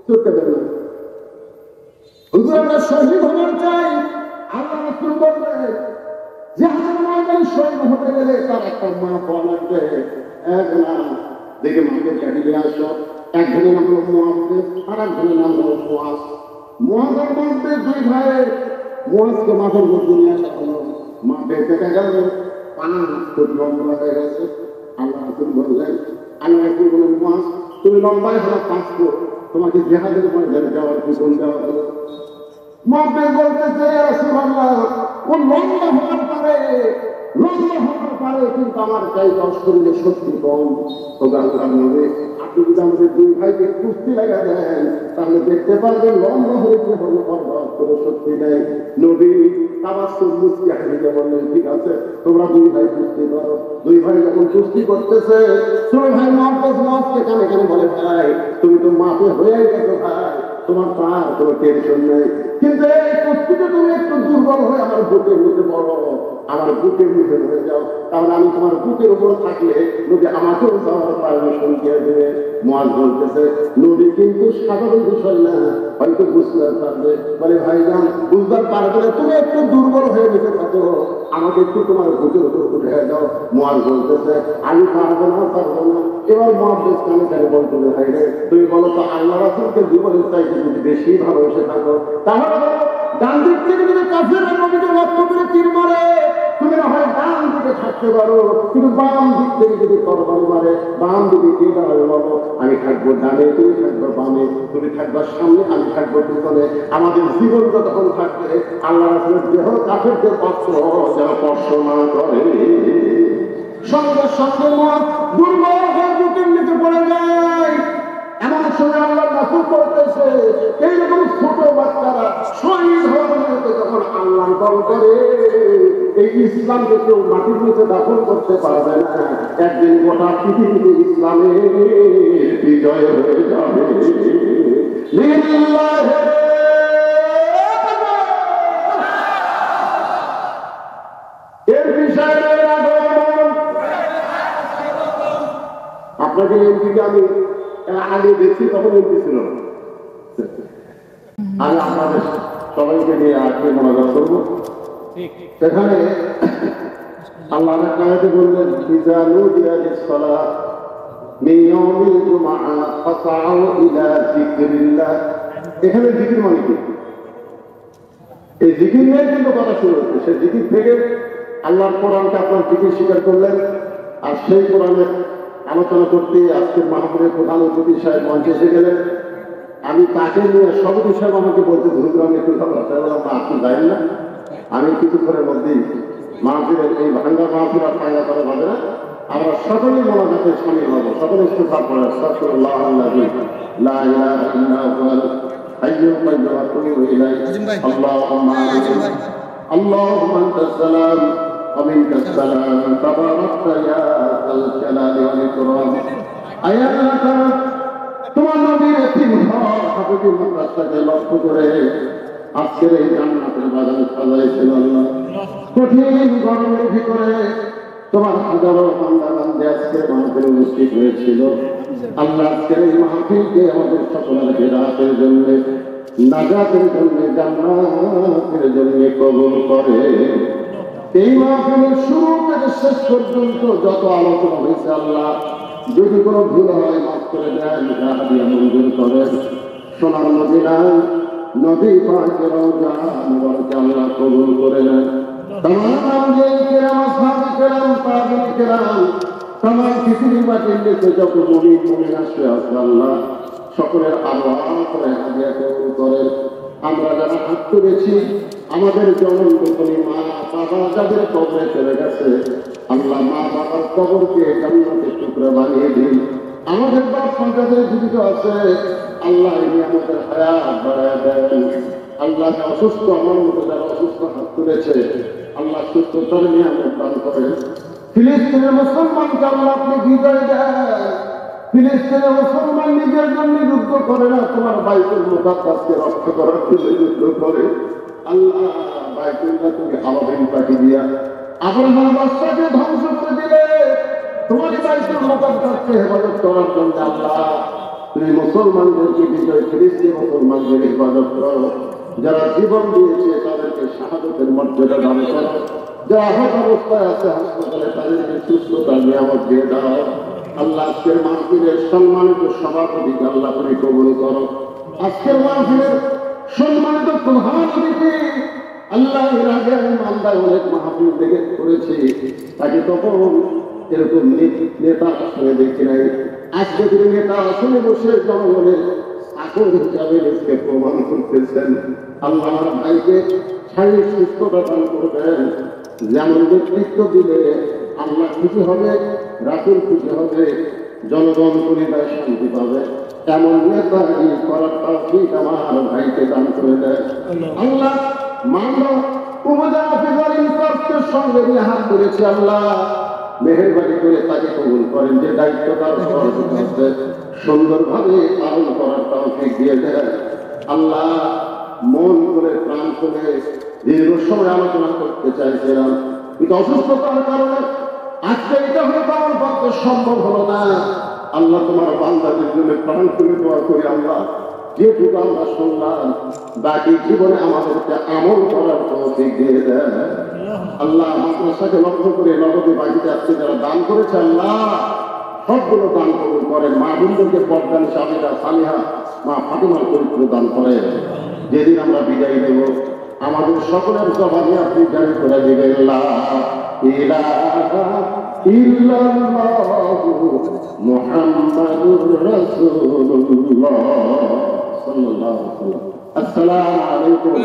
চোখটা দেন না। হুজুর আমরা শহীদ হবার চাই। আল্লাহ রাসূল বললেন জিহাদের ময়দানে শহীদ হতে গেলে তার একটা মা পাওয়া লাগবে। এক না দেখে মাকে গাড়ি নিয়ে আসো। একজনের নাম হলো মুআজ আর একজনের নাম হলো মুআজ। মুআজের মধ্যে 2 ভাই, মুআজকে মাথার মধ্যে নিয়ে আসা হলো। মা বেঁচে গেল, 5 ফুট লম্বা হয়ে গেছে। আল্লাহ রাসূল বললেন, আল্লাহ রাসূল বললেন মুআজ তুমি লম্বায় হলো 5 ফুট, তোমাকে জিহাদের ময়দানে যাওয়ার হুকুম দেওয়া হলো। মা বলতেছে রাসূলুল্লাহ ও লম্বা হতে পারে কিন্তু আমার চাই শরীরে শক্তি কম। তো আল্লাহর নবী আপনি একটু যদি আমাদের দুই ভাইকে কুস্তি লাগা দেন তাহলে দেখতে পারবেন লম্বা হয়েছে হলো পর্বত, কোনো শক্তি নেই। নবী তাবাসসুম মুস্কি হাসিয়ে বললেন, ঠিক আছে তোমরা দুই ভাই কুস্তি করো। দুই ভাই যখন কুস্তি করতেছে, ছোট ভাই মাফকে কানে কানে বলে, ভাই তুমি তো মাফে হয়ে গেছো ভাই, তোমার পার কোনো টেনশন নেই, কিন্তু এই কুস্তিতে তুমি একটু দুর্বল হয়ে আমার বুকের মধ্যে বড়, আমার বুকের মধ্যে ভরে যাও, তাহলে আমি তোমার বুকের উপর থাকলে নবী আমাকেও যাওয়ার পারমিশন দিয়ে দেবে। মুআজ বলতেছে নবী কিন্তু সাধারণ বিষয় না, হয়তো বুঝতে পারবে, বলে ভাইজান বুঝতে পারবে না, তুমি একটু দুর্বল হয়ে গেছে থাকো, আমাকে একটু তোমার বুকের উপর উঠে যাও। মুআজ বলতেছে আমি পারবো না। এবার মুহাদ্দিস কানে কানে বলতেছে, ভাই রে তুমি বলো তো আল্লাহ রাসূলকে জীবনের চাইতে যদি বেশি ভালোবেসে থাকো, তাহলে ডান দিক থেকে যদি কাফেররা নবীকে লক্ষ্য করে তীর মারে, তুমি না হয় ডান দিকে থাকতে পারো, কিন্তু বাম দিক থেকে যদি তরবারি মারে, বাম দিকে কে দাঁড়াবে বলো? আমি থাকবো ডানে, তুমি থাকবো বামে, তুমি থাকবা সামনে, আমি থাকবো পিছনে। আমাদের জীবন যতক্ষণ থাকবে আল্লাহ রাসূলের দেহ কাফেরদের অস্ত্র যেন স্পর্শ না করে। সঙ্গে সঙ্গে মুআজ দুর্বল হয়ে বুকের নিচে পড়ে যায়। এমন সময় আল্লাহ রাসূল করতেছে এইরকম ছোট বাচ্চারা শহীদ হওয়ার মতো যখন আল্লাহর দল করে, এই ইসলামকে কেউ মাটির নিচে দাফন করতে পারবে না। একদিন গোটা পৃথিবীতে ইসলামের বিজয় হয়ে যাবে। এর বিষয়ে আপনাকে এমপিকে আমি আগে দেখছি, তখন এমপি ছিল না। আমি আপনাদের সবাইকে নিয়ে আজকে মোনাজাত করবো। সেখানে আল্লাহ আয়াতে বললেন, ইযা নুদিয়া লিস-সালাত মিন ইয়াউমিল জুমআহ ফাসআউ ইলা যিকরিল্লাহ। এখানে জিকির মানে কি? এই জিকির নিয়ে কিন্তু কথা শুরু হচ্ছে। সেই জিকির থেকে আল্লাহর কোরআনকে আপনার জিকির স্বীকার করলেন, আর সেই কোরআনের আলোচনা করতে আজকের মাহফিলের প্রধান অতিথি সাহেব মঞ্চে এসে গেলেন। আমি তাকে নিয়ে সভাপতি সাহেব আমাকে বলতে ধরুন আমি একটু আপনি যাই না, আমি কিছুক্ষণের মধ্যেই মাহফিলের এই ভাঙ্গা মাহফিল আর ফায়দা করা হবে না, আমরা সকলেই মোনাজাতে শামিল হব। সকলে ইস্তেগফার পড়ে, আস্তাগফিরুল্লাহ আল্লাযী লা ইলাহা ইল্লা হুয়াল হাইয়ুল কাইয়্যুম ওয়া আতুবু ইলাইহি। আল্লাহুম্মা আমিন। আল্লাহুম্মা আনতাস সালাম ওয়া মিনকাস সালাম তাবারাকতা ইয়া যাল জালালি ওয়াল ইকরাম। আয়া আল্লাহ, তোমার নবীর এতিম ঘর হাবিবুল মাদ্রাসাকে লক্ষ্য করে আজকের এই জান্নাতের বাগান সাজাইছেন আল্লাহ। কঠিন গরমের ভিতরে তোমার হাজারো বান্দা বান্দী আজকের মাহফিলে উপস্থিত হয়েছিল। আল্লাহ আজকের এই মাহফিলকে আমাদের সকলের হেদায়েতের জন্য, নাজাতের জন্য, জান্নাতের জন্য কবুল করে। এই মাহফিলের শুরু থেকে শেষ পর্যন্ত যত আলোচনা হয়েছে আল্লাহ, যদি কোনো ভুল হয় মাফ করে দেন, হাদিয়া মঞ্জুর করেন। সোনার মদিনায় নবী পাকের রওজা মুবারকে আল্লাহ কবুল করে নেন। तमाम अंबिया किराम असहाबे किराम ताबीन किराम तमाम পৃথিবীর মাটির নিচে যত মুমিন মুমিনা শুয়ে আছে আল্লাহ সকলের আল্লাহ করে হাদিয়া কবুল করেন। আমরা যারা হাত তুলেছি আমাদের জননী মা বাবা যাদের কবরে চলে গেছে আল্লাহ মা বাবার কবরকে জান্নাতের টুকরা বানিয়ে দিন। আমাদের বাপ মা যাদের জীবিত আছে আল্লাহ আমাদের হায়াত বাড়ায় দেন। আল্লাহ অসুস্থ আমার মতো যারা অসুস্থ হাত তুলেছে আল্লাহ সুস্থতার নিয়ামত দান করেন। ফিলিস্তিনের মুসলমানকে আল্লাহ আপনি বিজয় দেন। ফিলিস্তিনের মুসলমান নিজের জন্য যুদ্ধ করে না, তোমার বাইতুল মুকাদ্দাসকে রক্ষা করার জন্য যুদ্ধ করে। আল্লাহ বাইতুল্লাহ তুমি আলাদিন পাঠিয়ে দিয়া আব্রাহাম বাদশাকে ধ্বংস করে দিলে, তোমার বাইতুল মুকাদ্দাসকে হেফাজত করার জন্য আল্লাহ তুমি মুসলমানদেরকে বিজয়, ফিলিস্তিন মুসলমানদের হেফাজত করো। যারা জীবন দিয়েছে তাদেরকে শাহাদাতের মর্যাদা দান করো। যারা আহত অবস্থায় আছে হাসপাতালে তাদেরকে সুস্থতার নিয়ামত দিয়ে দাও। আল্লাহ আজকের মাহফিলের সম্মানিত সভাপতিকে আল্লাহ তুমি কবুল করো। আজকের মাহফিলের সম্মানিত প্রধান অতিথি আল্লাহ এর আগে আমি মালদায় অনেক মাহফিল দেখে করেছি, তাকে তখন এরকম নেতা আসলে দেখি নাই। আজকে তিনি নেতা আসলে বসে জনগণের আকর হিসাবে নিজকে প্রমাণ করতেছেন। আল্লাহ আমার ভাইকে শারীরিক সুস্থতা দান করবেন। যেমন নেতৃত্ব দিলে আল্লাহ খুশি হবে, রাসূল খুশি হবে, জনগণ পরিবার শান্তি পাবে এমন নেতাগিরি করার তৌফিক আমার ভাইকে দান করে দেয়। আল্লাহ মানব উপজেলা ফিজার ইনসাফের সঙ্গে নিয়ে হাত করেছি, আল্লাহ মেহেরবানি করে তাকে কবুল করেন, যে দায়িত্ব তার আছে সুন্দরভাবে পালন করার তৌফিক দিয়ে দেয়। আল্লাহ মন করে প্রাণ করে দীর্ঘ সময় আলোচনা করতে চাইছিলাম, কিন্তু অসুস্থতার কারণে আজকে এটা হয়তো আমার পক্ষে সম্ভব হলো না। আল্লাহ তোমার বান্দাদের জন্য প্রাণ খুলে দোয়া করি, আল্লাহ যেটুকু আমরা শুনলাম বাকি জীবনে আমাদেরকে আমল করার তৌফিক দিয়ে দেয়। আল্লাহ মাদ্রাসাকে লক্ষ্য করে নগদে বাড়িতে আসছে যারা দান করেছে, আল্লাহ সবগুলো দান কবুল করেন। মা বোনদেরকে পদ্মান সামিরা সালিহা মা ফাতিমার চরিত্র দান করেন। যেদিন আমরা বিদায় দেব আমাদের সকলের জবানে আপনি জারি করে দিবেন লা ইলাহা ইল্লাল্লাহু মুহাম্মাদুর রাসূলুল্লাহ সাল্লাল্লাহু আলাইহি ওয়াসাল্লাম। আসসালামু আলাইকুম।